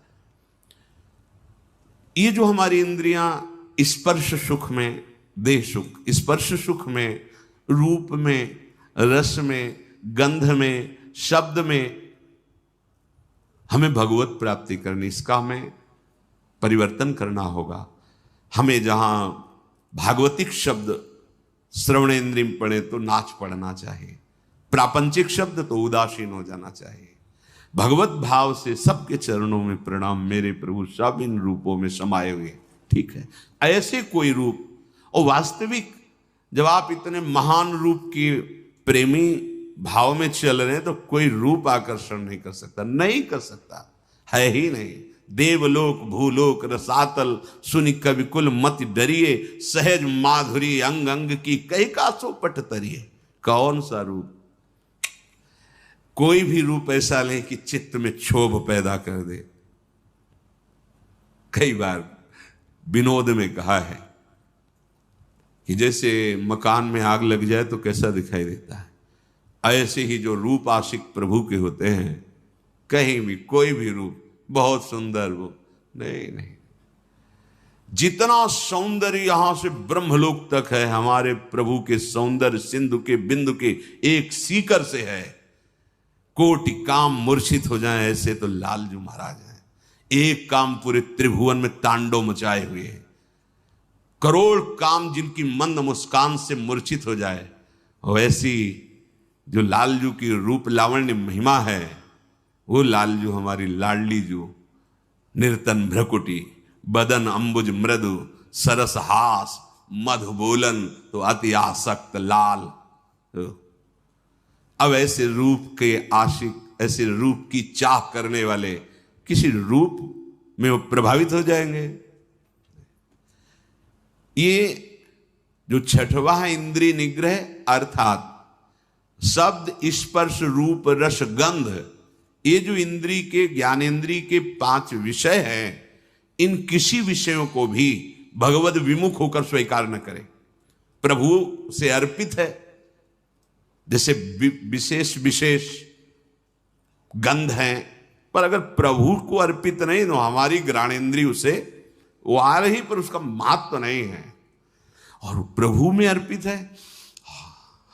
ये जो हमारी इंद्रियां स्पर्श सुख में, देह सुख, स्पर्श सुख में, रूप में, रस में, गंध में, शब्द में हमें भगवत प्राप्ति करनी, इसका हमें परिवर्तन करना होगा। हमें जहां भागवतिक शब्द श्रवणेन्द्रिय में पड़े तो नाच पड़ना चाहिए, प्रापंचिक शब्द तो उदासीन हो जाना चाहिए। भगवत भाव से सबके चरणों में प्रणाम, मेरे प्रभु सब इन रूपों में समाये हुए, ठीक है। ऐसे कोई रूप, और वास्तविक जब आप इतने महान रूप के प्रेमी भाव में चल रहे हैं तो कोई रूप आकर्षण नहीं कर सकता, नहीं कर सकता, है ही नहीं। देवलोक भूलोक रसातल सुनि कवि कुल मति डरिए, सहज माधुरी अंग अंग की कई कासो पट तरिए। कौन सा रूप? कोई भी रूप ऐसा नहीं कि चित्त में क्षोभ पैदा कर दे। कई बार विनोद में कहा है कि जैसे मकान में आग लग जाए तो कैसा दिखाई देता है, ऐसे ही जो रूप आशिक प्रभु के होते हैं, कहीं भी कोई भी रूप बहुत सुंदर वो नहीं। जितना सौंदर्य यहां से ब्रह्मलोक तक है, हमारे प्रभु के सौंदर्य सिंधु के बिंदु के एक सीकर से है। कोटि काम मूर्छित हो जाए ऐसे तो लालजू महाराज हैं। एक काम पूरे त्रिभुवन में तांडव मचाए हुए हैं। करोड़ काम जिनकी मंद मुस्कान से मूर्छित हो जाए, वैसी जो लालजू की रूप लावण्य महिमा है, वो लालजू हमारी लाडली जू, निर्तन भ्रकुटी, बदन अंबुज मृदु, सरस हास, मधु बोलन तो अति आसक्त लाल। अब ऐसे रूप के आशिक, ऐसे रूप की चाह करने वाले किसी रूप में वो प्रभावित हो जाएंगे। ये जो छठवां है इंद्रिय निग्रह, अर्थात शब्द स्पर्श रूप रस गंध, ये जो इंद्रिय के ज्ञानेन्द्रिय के 5 विषय हैं, इन किसी विषयों को भी भगवद विमुख होकर स्वीकार न करें। प्रभु से अर्पित है, जैसे विशेष विशेष गंध हैं, पर अगर प्रभु को अर्पित नहीं तो हमारी घ्राणेन्द्रिय उसे वो आ रही, पर उसका महत्व नहीं है। और प्रभु में अर्पित है,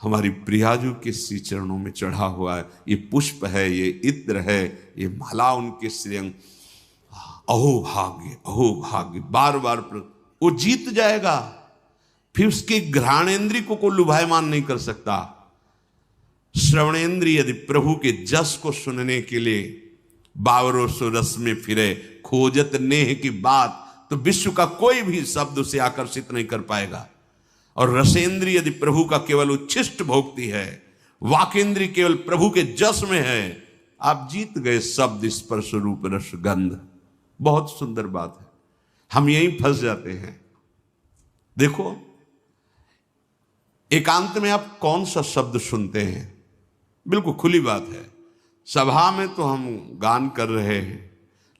हमारी प्रियाजू के श्री चरणों में चढ़ा हुआ है, ये पुष्प है, ये इत्र है, ये माला उनके श्रीअंग, अहो भाग्य, अहो भाग्य, बार बार वो जीत जाएगा। फिर उसके घ्राणेन्द्रिय को लुभायमान नहीं कर सकता। श्रवणेन्द्रिय यदि प्रभु के जस को सुनने के लिए बावरों सो रस में फिरे, खोजत नेह की बात, तो विश्व का कोई भी शब्द उसे आकर्षित नहीं कर पाएगा। और रसेंद्रिय यदि प्रभु का केवल उच्छिष्ट भोगती है, वाकेंद्रिय केवल प्रभु के जस में है, आप जीत गए शब्द स्पर्श रूप रस गंध। बहुत सुंदर बात है, हम यहीं फंस जाते हैं। देखो, एकांत में आप कौन सा शब्द सुनते हैं? बिल्कुल खुली बात है, सभा में तो हम गान कर रहे हैं,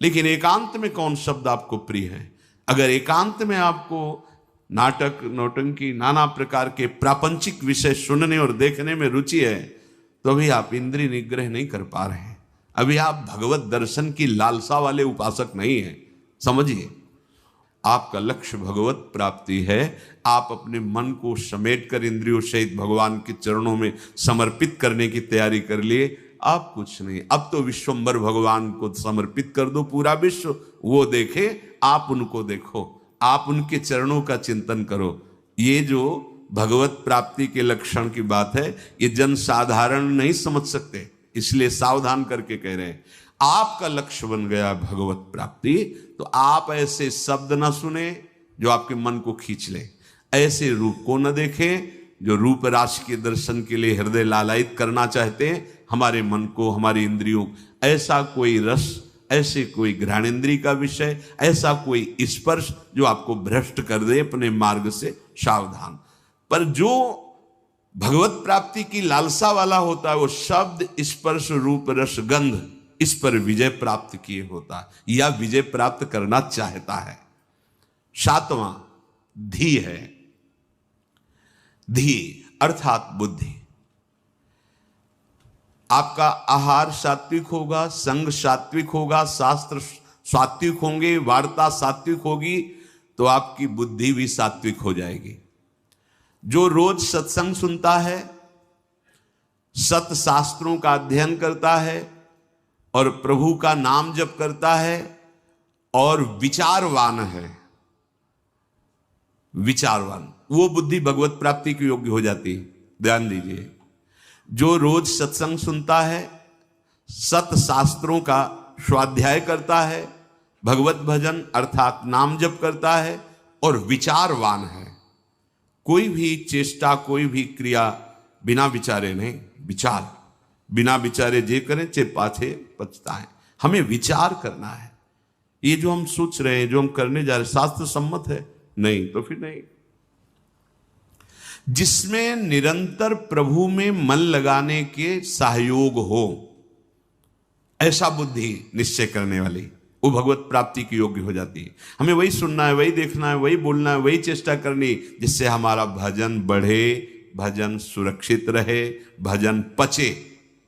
लेकिन एकांत में कौन शब्द आपको प्रिय है? अगर एकांत में आपको नाटक, नौटंकी, नाना प्रकार के प्रापंचिक विषय सुनने और देखने में रुचि है, तो अभी आप इंद्रिय निग्रह नहीं कर पा रहे हैं। अभी आप भगवत दर्शन की लालसा वाले उपासक नहीं हैं। समझिए, आपका लक्ष्य भगवत प्राप्ति है। आप अपने मन को समेटकर इंद्रियों सहित भगवान के चरणों में समर्पित करने की तैयारी कर लिए। आप कुछ नहीं, अब तो विश्वम्बर भगवान को समर्पित कर दो। पूरा विश्व वो देखे, आप उनको देखो, आप उनके चरणों का चिंतन करो। ये जो भगवत प्राप्ति के लक्षण की बात है, ये जन साधारण नहीं समझ सकते, इसलिए सावधान करके कह रहे हैं। आपका लक्ष्य बन गया भगवत प्राप्ति, तो आप ऐसे शब्द ना सुने जो आपके मन को खींच ले, ऐसे रूप को न देखें जो रूप राशि के दर्शन के लिए हृदय लालायित करना चाहते हैं हमारे मन को, हमारी इंद्रियों। ऐसा कोई रस, ऐसे कोई घ्राणेन्द्रिय का विषय, ऐसा कोई स्पर्श जो आपको भ्रष्ट कर दे अपने मार्ग से, सावधान। पर जो भगवत प्राप्ति की लालसा वाला होता है, वो शब्द स्पर्श रूप रस गंध, इस पर विजय प्राप्त किए होता है या विजय प्राप्त करना चाहता है। सातवां धी है। धी अर्थात बुद्धि। आपका आहार सात्विक होगा, संग सात्विक होगा, शास्त्र सात्विक होंगे, वार्ता सात्विक होगी, तो आपकी बुद्धि भी सात्विक हो जाएगी। जो रोज सत्संग सुनता है, सत शास्त्रों का अध्ययन करता है और प्रभु का नाम जप करता है और विचारवान है, विचारवान, वो बुद्धि भगवत प्राप्ति की योग्य हो जाती है। ध्यान दीजिए, जो रोज सत्संग सुनता है, सत शास्त्रों का स्वाध्याय करता है, भगवत भजन अर्थात नाम जप करता है और विचारवान है, कोई भी चेष्टा, कोई भी क्रिया बिना विचारे नहीं, विचार बिना विचारे जे करें चे पाछे पछताएं। हमें विचार करना है। ये जो हम सोच रहे हैं, जो हम करने जा रहे हैं, शास्त्र सम्मत है? नहीं, तो फिर नहीं। जिसमें निरंतर प्रभु में मन लगाने के सहयोग हो, ऐसा बुद्धि निश्चय करने वाली, वो भगवत प्राप्ति की योग्य हो जाती है। हमें वही सुनना है, वही देखना है, वही बोलना है, वही चेष्टा करनी, जिससे हमारा भजन बढ़े, भजन सुरक्षित रहे, भजन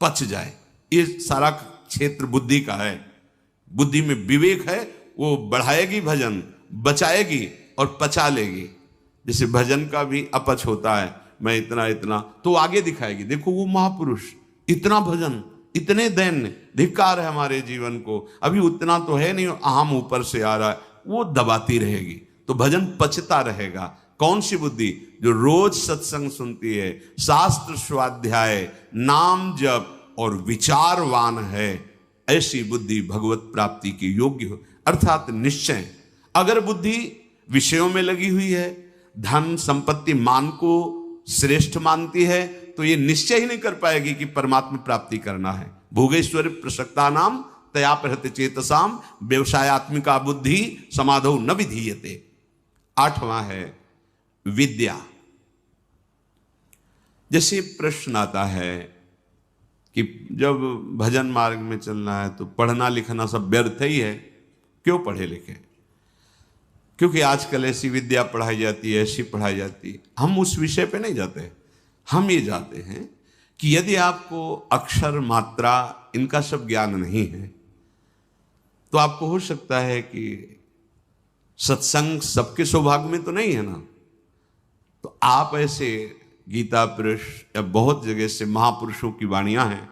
पच जाए। ये सारा क्षेत्र बुद्धि का है। बुद्धि में विवेक है, वो बढ़ाएगी भजन, बचाएगी और पचा लेगी। जैसे भजन का भी अपच होता है, मैं इतना इतना, तो आगे दिखाएगी, देखो वो महापुरुष, इतना भजन, इतने दैन्य, धिक्कार है हमारे जीवन को, अभी उतना तो है नहीं, अहम ऊपर से आ रहा है, वो दबाती रहेगी, तो भजन पचता रहेगा। कौन सी बुद्धि? जो रोज सत्संग सुनती है, शास्त्र स्वाध्याय, नाम जप और विचारवान है, ऐसी बुद्धि भगवत प्राप्ति की योग्य हो, अर्थात निश्चय। अगर बुद्धि विषयों में लगी हुई है, धन संपत्ति मान को श्रेष्ठ मानती है, तो ये निश्चय ही नहीं कर पाएगी कि परमात्मा प्राप्ति करना है। भोगेश्वर प्रसक्ता नाम तया प्रहत चेतसाम व्यवसायत्मिका बुद्धि समाधौ न विधीयते। आठवां है विद्या। जैसे प्रश्न आता है कि जब भजन मार्ग में चलना है तो पढ़ना लिखना सब व्यर्थ ही है, क्यों पढ़े लिखे? क्योंकि आजकल ऐसी विद्या पढ़ाई जाती है, ऐसी पढ़ाई जाती है। हम उस विषय पे नहीं जाते, हम ये जाते हैं कि यदि आपको अक्षर मात्रा इनका सब ज्ञान नहीं है, तो आपको हो सकता है कि सत्संग सबके सौभाग्य में तो नहीं है ना, तो आप ऐसे गीता पुरुष या बहुत जगह से महापुरुषों की वाणियां हैं,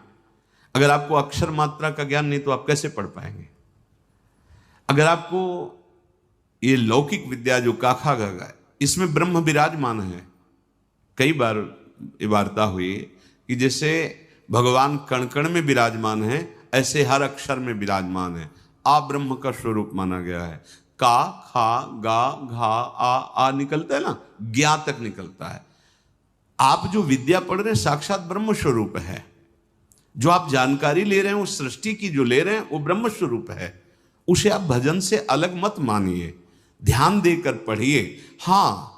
अगर आपको अक्षर मात्रा का ज्ञान नहीं तो आप कैसे पढ़ पाएंगे? अगर आपको ये लौकिक विद्या जो काखा गगा है, इसमें ब्रह्म विराजमान है। कई बार ये वार्ता हुई कि जैसे भगवान कण कण में विराजमान है, ऐसे हर अक्षर में विराजमान है। आ ब्रह्म का स्वरूप माना गया है। का, खा, गा, घा, आ निकलता है ना, ज्ञा तक निकलता है। आप जो विद्या पढ़ रहे हैं साक्षात ब्रह्म स्वरूप है। जो आप जानकारी ले रहे हैं, वो सृष्टि की जो ले रहे हैं, वो ब्रह्म स्वरूप है। उसे आप भजन से अलग मत मानिए, ध्यान देकर पढ़िए। हाँ,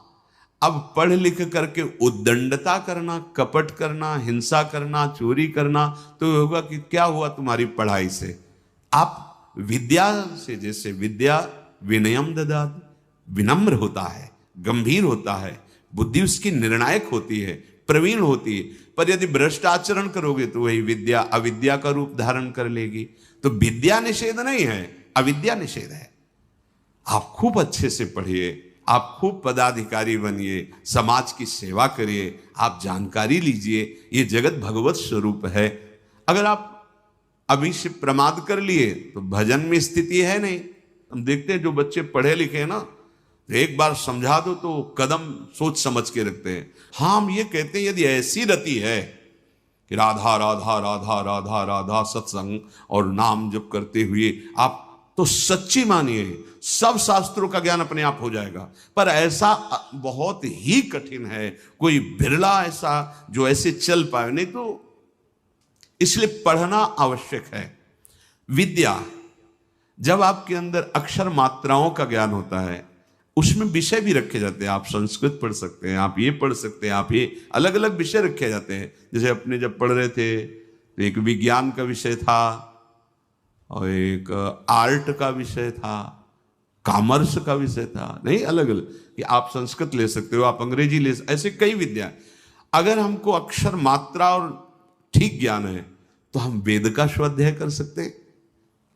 अब पढ़ लिख करके उद्दंडता करना, कपट करना, हिंसा करना, चोरी करना, तो होगा कि क्या हुआ तुम्हारी पढ़ाई से? आप विद्या से, जैसे विद्या विनयम ददाति, विनम्र होता है, गंभीर होता है, बुद्धि उसकी निर्णायक होती है, प्रवीण होती है। पर यदि भ्रष्ट आचरण करोगे तो वही विद्या अविद्या का रूप धारण कर लेगी। तो विद्या निषेध नहीं है, अविद्या निषेध है। आप खूब अच्छे से पढ़िए, आप खूब पदाधिकारी बनिए, समाज की सेवा करिए, आप जानकारी लीजिए, ये जगत भगवत स्वरूप है। अगर आप अभी से प्रमाद कर लिए तो भजन में स्थिति है नहीं। हम देखते हैं जो बच्चे पढ़े लिखे हैं ना, तो एक बार समझा दो तो कदम सोच समझ के रखते हैं। हाँ, हम ये कहते हैं यदि ऐसी रति है कि राधा राधा राधा राधा राधा सत्संग और नाम जप करते हुए आप, तो सच्ची मानिए सब शास्त्रों का ज्ञान अपने आप हो जाएगा। पर ऐसा बहुत ही कठिन है, कोई बिरला ऐसा जो ऐसे चल पाए, नहीं तो इसलिए पढ़ना आवश्यक है। विद्या, जब आपके अंदर अक्षर मात्राओं का ज्ञान होता है, उसमें विषय भी रखे जाते हैं। आप संस्कृत पढ़ सकते हैं, आप ये पढ़ सकते हैं, आप ये अलग अलग विषय रखे जाते हैं। जैसे अपने जब पढ़ रहे थे तो एक विज्ञान का विषय था और एक आर्ट का विषय था कॉमर्स का विषय था, नहीं, अलग अलग, कि आप संस्कृत ले सकते हो, आप अंग्रेजी ले सकते, ऐसे कई विद्या। अगर हमको अक्षर मात्रा और ठीक ज्ञान है तो हम वेद का स्वाध्याय कर सकते हैं,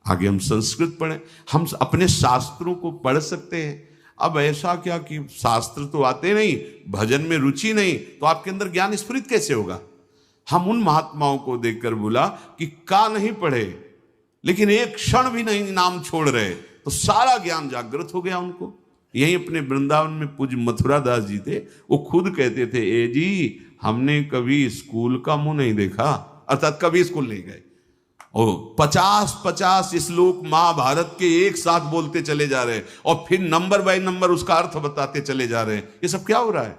आगे हम संस्कृत पढ़ें, हम अपने शास्त्रों को पढ़ सकते हैं। अब ऐसा क्या कि शास्त्र तो आते नहीं, भजन में रुचि नहीं, तो आपके अंदर ज्ञान स्फुरित कैसे होगा? हम उन महात्माओं को देखकर बोला कि का नहीं पढ़े लेकिन एक क्षण भी नहीं नाम छोड़ रहे, तो सारा ज्ञान जागृत हो गया उनको। यही अपने वृंदावन में पूज्य मथुरा दास जी थे, वो खुद कहते थे, ए जी हमने कभी स्कूल का मुंह नहीं देखा, अर्थात कभी स्कूल नहीं गए। ओ 50-50 श्लोक महाभारत के एक साथ बोलते चले जा रहे हैं और फिर नंबर बाय नंबर उसका अर्थ बताते चले जा रहे हैं। ये सब क्या हो रहा है?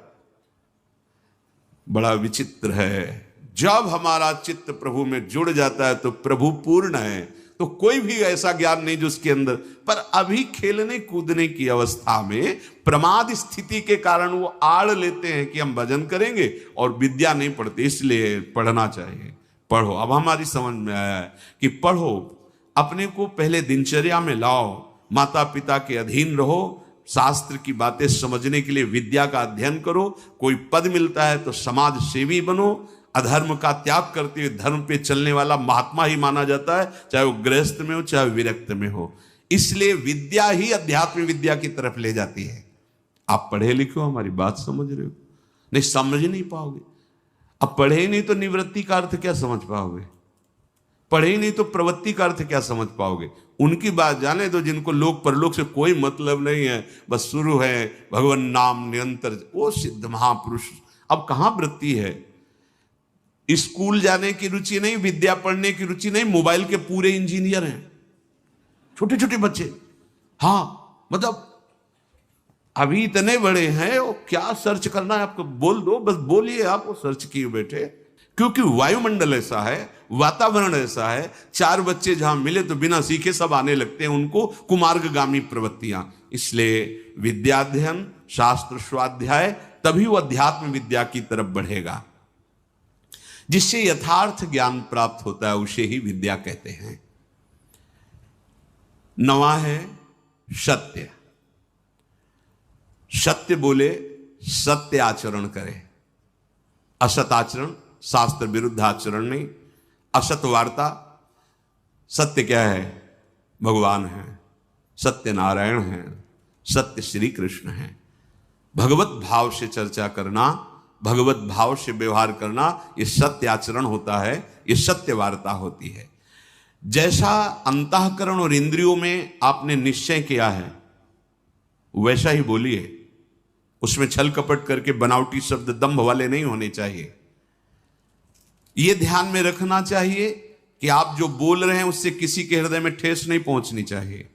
बड़ा विचित्र है। जब हमारा चित्त प्रभु में जुड़ जाता है तो प्रभु पूर्ण है, तो कोई भी ऐसा ज्ञान नहीं जो उसके अंदर, पर अभी खेलने कूदने की अवस्था में प्रमाद स्थिति के कारण वो आड़ लेते हैं कि हम भजन करेंगे और विद्या नहीं पढ़ते, इसलिए पढ़ना चाहिए। पढ़ो, अब हमारी समझ में आया है कि पढ़ो, अपने को पहले दिनचर्या में लाओ, माता पिता के अधीन रहो, शास्त्र की बातें समझने के लिए विद्या का अध्ययन करो, कोई पद मिलता है तो समाज सेवी बनो, अधर्म का त्याग करते हुए धर्म पे चलने वाला महात्मा ही माना जाता है, चाहे वो गृहस्थ में हो चाहे विरक्त में हो। इसलिए विद्या ही अध्यात्म विद्या की तरफ ले जाती है। आप पढ़े लिखे हो, हमारी बात समझ रहे हो? नहीं, समझ नहीं पाओगे। अब पढ़े ही नहीं तो निवृत्ति का अर्थ क्या समझ पाओगे? पढ़े ही नहीं तो प्रवृत्ति का अर्थ क्या समझ पाओगे? उनकी बात जाने दो जिनको लोक परलोक से कोई मतलब नहीं है, बस शुरू है भगवान नाम निरंतर, वो सिद्ध महापुरुष। अब कहां वृत्ति है? स्कूल जाने की रुचि नहीं, विद्या पढ़ने की रुचि नहीं, मोबाइल के पूरे इंजीनियर हैं छोटे छोटे बच्चे। हाँ, मतलब अभी इतने बड़े हैं, वो क्या सर्च करना है आपको बोल दो, बस बोलिए, आप वो सर्च किए बैठे। क्योंकि वायुमंडल ऐसा है, वातावरण ऐसा है, 4 बच्चे जहां मिले तो बिना सीखे सब आने लगते हैं, उनको कुमार्गगामी प्रवृत्तियां। इसलिए विद्याध्ययन, शास्त्र स्वाध्याय, तभी वो अध्यात्म विद्या की तरफ बढ़ेगा। जिससे यथार्थ ज्ञान प्राप्त होता है उसे ही विद्या कहते हैं। नवा है सत्य। सत्य बोले, सत्य आचरण करे, असत आचरण, शास्त्र विरुद्ध आचरण नहीं। असत वार्ता, सत्य क्या है? भगवान है, सत्य नारायण है, सत्य श्री कृष्ण है। भगवत भाव से चर्चा करना, भगवत भाव से व्यवहार करना, ये सत्य आचरण होता है, ये सत्य वार्ता होती है। जैसा अंतःकरण और इंद्रियों में आपने निश्चय किया है वैसा ही बोलिए। उसमें छल कपट करके बनावटी शब्द दंभ वाले नहीं होने चाहिए। यह ध्यान में रखना चाहिए कि आप जो बोल रहे हैं उससे किसी के हृदय में ठेस नहीं पहुंचनी चाहिए।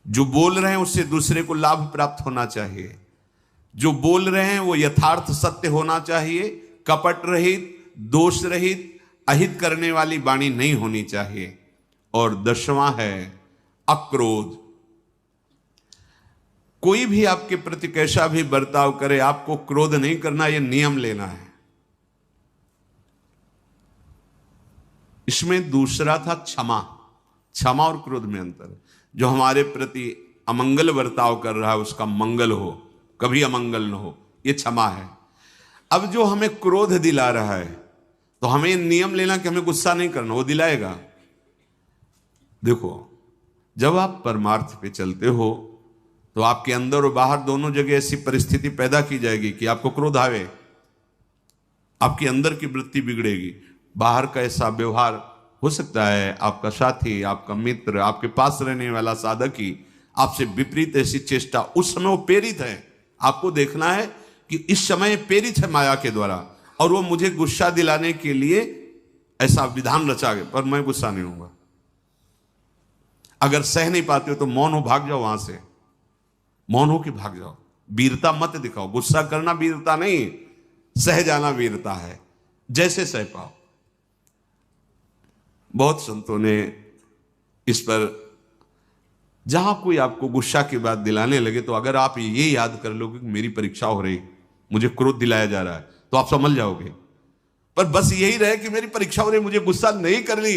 जो बोल रहे हैं उससे दूसरे को लाभ प्राप्त होना चाहिए। जो बोल रहे हैं वो यथार्थ सत्य होना चाहिए, कपट रहित, दोष रहित, अहित करने वाली वाणी नहीं होनी चाहिए। और 10वां है अक्रोध। कोई भी आपके प्रति कैसा भी बर्ताव करे, आपको क्रोध नहीं करना, यह नियम लेना है। इसमें दूसरा था क्षमा। क्षमा और क्रोध में अंतर है। जो हमारे प्रति अमंगल बर्ताव कर रहा है उसका मंगल हो, कभी अमंगल न हो, यह क्षमा है। अब जो हमें क्रोध दिला रहा है तो हमें नियम लेना कि हमें गुस्सा नहीं करना, वो दिलाएगा। देखो, जब आप परमार्थ पे चलते हो तो आपके अंदर और बाहर दोनों जगह ऐसी परिस्थिति पैदा की जाएगी कि आपको क्रोध आवे, आपके अंदर की वृत्ति बिगड़ेगी। बाहर का ऐसा व्यवहार हो सकता है, आपका साथी, आपका मित्र, आपके पास रहने वाला साधक ही आपसे विपरीत ऐसी चेष्टा, उस समय वो प्रेरित है। आपको देखना है कि इस समय प्रेरित है माया के द्वारा और वो मुझे गुस्सा दिलाने के लिए ऐसा विधान रचा गया, पर मैं गुस्सा नहीं होऊंगा। अगर सह नहीं पाते हो तो मौन हो, भाग जाओ वहां से, मौन हो कि भाग जाओ। वीरता मत दिखाओ। गुस्सा करना वीरता नहीं, सह जाना वीरता है, जैसे सह पाओ। बहुत संतों ने इस पर, जहां कोई आपको गुस्सा की बात दिलाने लगे तो अगर आप ये याद कर लोगे कि मेरी परीक्षा हो रही, मुझे क्रोध दिलाया जा रहा है, तो आप समझ जाओगे। पर बस यही रहे कि मेरी परीक्षा हो रही, मुझे गुस्सा नहीं करनी,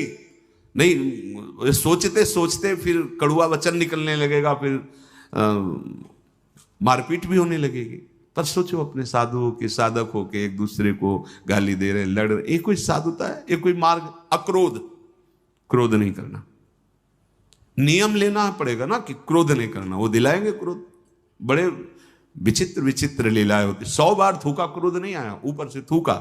नहीं सोचते सोचते फिर कड़ुआ वचन निकलने लगेगा, फिर मारपीट भी होने लगेगी। पर सोचो अपने साधुओं के साधक हो के एक दूसरे को गाली दे रहे, लड़ रहे, ये कोई साधुता है? ये कोई मार्ग? अक्रोध, क्रोध नहीं करना। नियम लेना पड़ेगा ना कि क्रोध नहीं करना, वो दिलाएंगे क्रोध। बड़े विचित्र विचित्र लीलाएं होती। 100 बार थूका, क्रोध नहीं आया, ऊपर से थूका।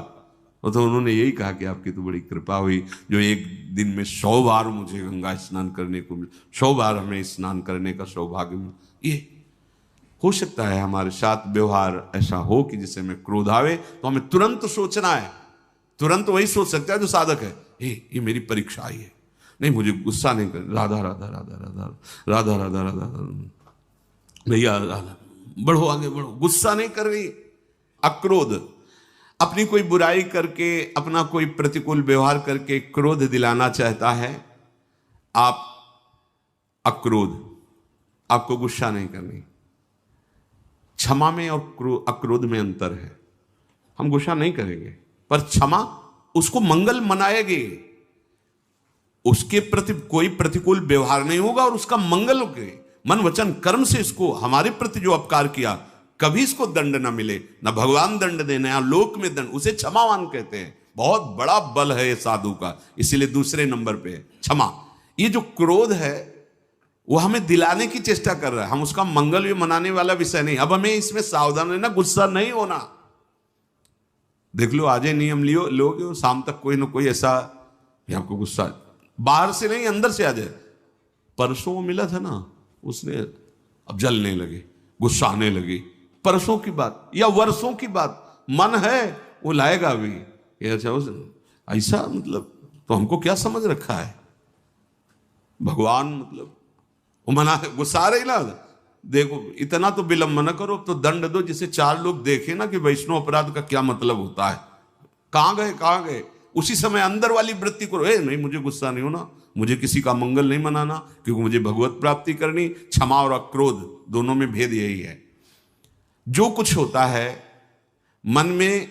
और तो उन्होंने यही कहा कि आपकी तो बड़ी कृपा हुई जो एक दिन में 100 बार मुझे गंगा स्नान करने को मिला, 100 बार हमें स्नान करने का सौभाग्य मिला। ये हो सकता है हमारे साथ व्यवहार ऐसा हो कि जिससे हमें क्रोध आवे, तो हमें तुरंत सोचना है। तुरंत वही सोच सकता है जो साधक है, ये मेरी परीक्षा आई है, नहीं मुझे गुस्सा नहीं कर, राधा राधा राधा राधा राधा राधा राधा भैया राधा, बढ़ो आगे बढ़ो, गुस्सा नहीं कर रही। अक्रोध, अपनी कोई बुराई करके, अपना कोई प्रतिकूल व्यवहार करके क्रोध दिलाना चाहता है। आप अक्रोध, आपको गुस्सा नहीं करनी। क्षमा में और अक्रोध में अंतर है। हम गुस्सा नहीं करेंगे, पर क्षमा उसको मंगल मनाएगी, उसके प्रति कोई प्रतिकूल व्यवहार नहीं होगा और उसका मंगल होगा। मन वचन कर्म से इसको, हमारे प्रति जो अपकार किया, कभी इसको दंड ना मिले, ना भगवान दंड देने या लोक में दंड, उसे क्षमावान कहते हैं। बहुत बड़ा बल है ये साधु का, इसीलिए दूसरे नंबर पे क्षमा। ये जो क्रोध है वो हमें दिलाने की चेष्टा कर रहा है, हम उसका मंगल भी मनाने वाला विषय नहीं। अब हमें इसमें सावधान रहना, गुस्सा नहीं होना। देख लो, आज नियम लियो लोगे, शाम तक कोई ना कोई ऐसा आपको गुस्सा बाहर से नहीं अंदर से आ जाए। परसों मिला था ना, उसने अब जलने लगे, गुस्सा आने लगी। परसों की बात या वर्षों की बात, मन है वो लाएगा अभी। अच्छा ऐसा मतलब, तो हमको क्या समझ रखा है? भगवान मतलब वो मना, गुस्सा रही ना, देखो इतना तो विलंब न करो, तो दंड दो जिसे 4 लोग देखे ना कि वैष्णव अपराध का क्या मतलब होता है। कहां गए? उसी समय अंदर वाली वृत्ति करो, नहीं मुझे गुस्सा नहीं होना, मुझे किसी का मंगल नहीं मनाना, क्योंकि मुझे भगवत प्राप्ति करनी। क्षमा और अक्रोध दोनों में भेद यही है। जो कुछ होता है मन में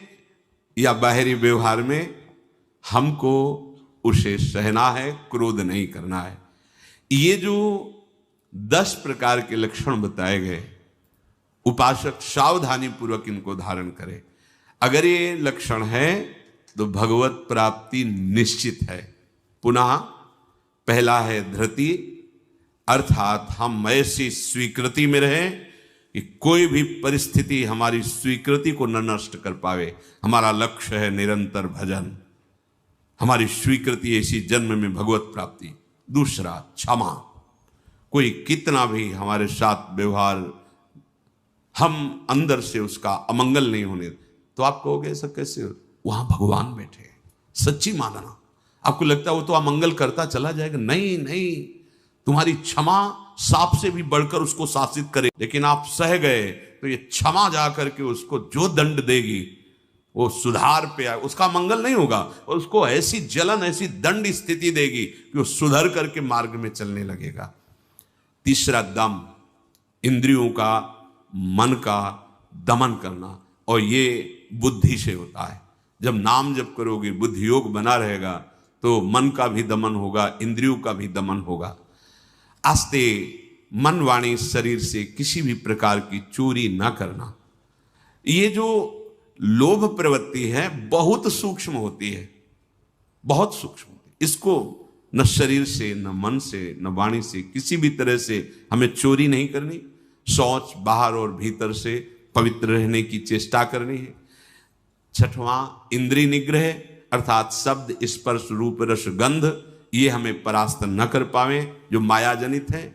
या बाहरी व्यवहार में, हमको उसे सहना है, क्रोध नहीं करना है। ये जो 10 प्रकार के लक्षण बताए गए, उपासक सावधानी पूर्वक इनको धारण करे। अगर ये लक्षण है तो भगवत प्राप्ति निश्चित है। पुनः पहला है धृति, अर्थात हम ऐसी स्वीकृति में रहें कि कोई भी परिस्थिति हमारी स्वीकृति को न नष्ट कर पावे। हमारा लक्ष्य है निरंतर भजन, हमारी स्वीकृति ऐसी जन्म में भगवत प्राप्ति। दूसरा क्षमा, कोई कितना भी हमारे साथ व्यवहार, हम अंदर से उसका अमंगल नहीं होने, तो आप कहोगे ऐसा कैसे? वहां भगवान बैठे, सच्ची मानना। आपको लगता है वो तो अमंगल करता चला जाएगा, नहीं, तुम्हारी क्षमा सांप से भी बढ़कर उसको शासित करे। लेकिन आप सह गए तो ये क्षमा जाकर के उसको जो दंड देगी वो सुधार पे आए, उसका मंगल नहीं होगा, और उसको ऐसी जलन, ऐसी दंड स्थिति देगी कि वो सुधर करके मार्ग में चलने लगेगा। तीसरा दम, इंद्रियों का, मन का दमन करना, और ये बुद्धि से होता है। जब नाम जप करोगे, बुद्धि योग बना रहेगा, तो मन का भी दमन होगा, इंद्रियों का भी दमन होगा। आस्ते मन वाणी शरीर से किसी भी प्रकार की चोरी ना करना। ये जो लोभ प्रवृत्ति है बहुत सूक्ष्म होती है, बहुत सूक्ष्म होती है। इसको न शरीर से, न मन से, न वाणी से, किसी भी तरह से हमें चोरी नहीं करनी। शौच बाहर और भीतर से पवित्र रहने की चेष्टा करनी है। छठवां इंद्रिय निग्रह, अर्थात शब्द, स्पर्श, रूप, रस, गंध, ये हमें परास्त न कर पावे जो माया जनित है।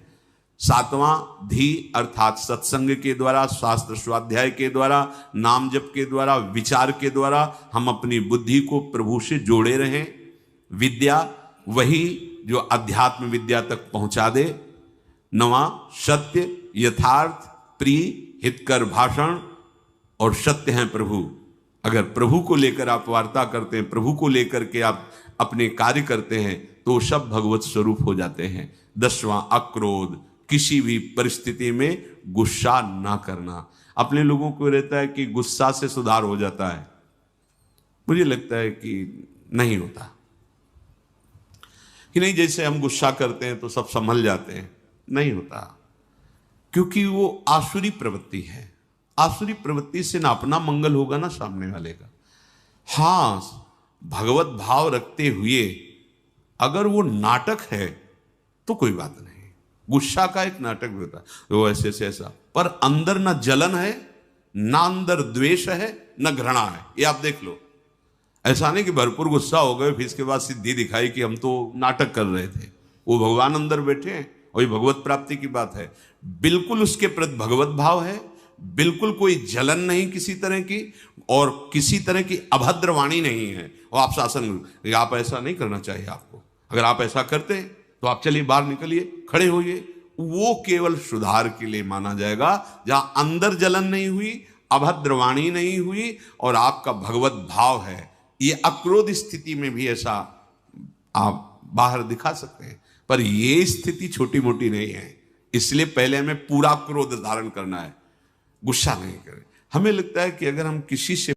सातवां धी, अर्थात सत्संग के द्वारा, शास्त्र स्वाध्याय के द्वारा, नाम जप के द्वारा, विचार के द्वारा हम अपनी बुद्धि को प्रभु से जोड़े रहें। विद्या, वही जो अध्यात्म विद्या तक पहुंचा दे। नवा सत्य, यथार्थ, प्रिय, हितकर भाषण, और सत्य हैं प्रभु। अगर प्रभु को लेकर आप वार्ता करते हैं, प्रभु को लेकर के आप अपने कार्य करते हैं, तो सब भगवत स्वरूप हो जाते हैं। 10वां अक्रोध, किसी भी परिस्थिति में गुस्सा ना करना। अपने लोगों को रहता है कि गुस्सा से सुधार हो जाता है, मुझे लगता है कि नहीं होता, कि नहीं जैसे हम गुस्सा करते हैं तो सब संभल जाते हैं, नहीं होता। क्योंकि वो आसुरी प्रवृत्ति है। आसुरी प्रवृत्ति से ना अपना मंगल होगा ना सामने वाले का। हां, भगवत भाव रखते हुए अगर वो नाटक है तो कोई बात नहीं। गुस्सा का एक नाटक भी होता है, वो ऐसे से ऐसा, पर अंदर ना जलन है, ना अंदर द्वेष है, ना घृणा है। ये आप देख लो। ऐसा नहीं कि भरपूर गुस्सा हो गए फिर इसके बाद सिद्धि दिखाई कि हम तो नाटक कर रहे थे। वो भगवान अंदर बैठे हैं और ये भगवत प्राप्ति की बात है। बिल्कुल उसके प्रति भगवत भाव है, बिल्कुल कोई जलन नहीं किसी तरह की, और किसी तरह की अभद्र वाणी नहीं है। और आप शासन, आप ऐसा नहीं करना चाहिए आपको, अगर आप ऐसा करते तो आप चलिए बाहर निकलिए, खड़े होइए। वो केवल सुधार के लिए माना जाएगा, जहां अंदर जलन नहीं हुई, अभद्र वाणी नहीं हुई और आपका भगवत भाव है। ये अक्रोध स्थिति में भी ऐसा आप बाहर दिखा सकते हैं, पर ये स्थिति छोटी मोटी नहीं है। इसलिए पहले हमें पूरा क्रोध धारण करना है, गुस्सा नहीं करें। हमें लगता है कि अगर हम किसी से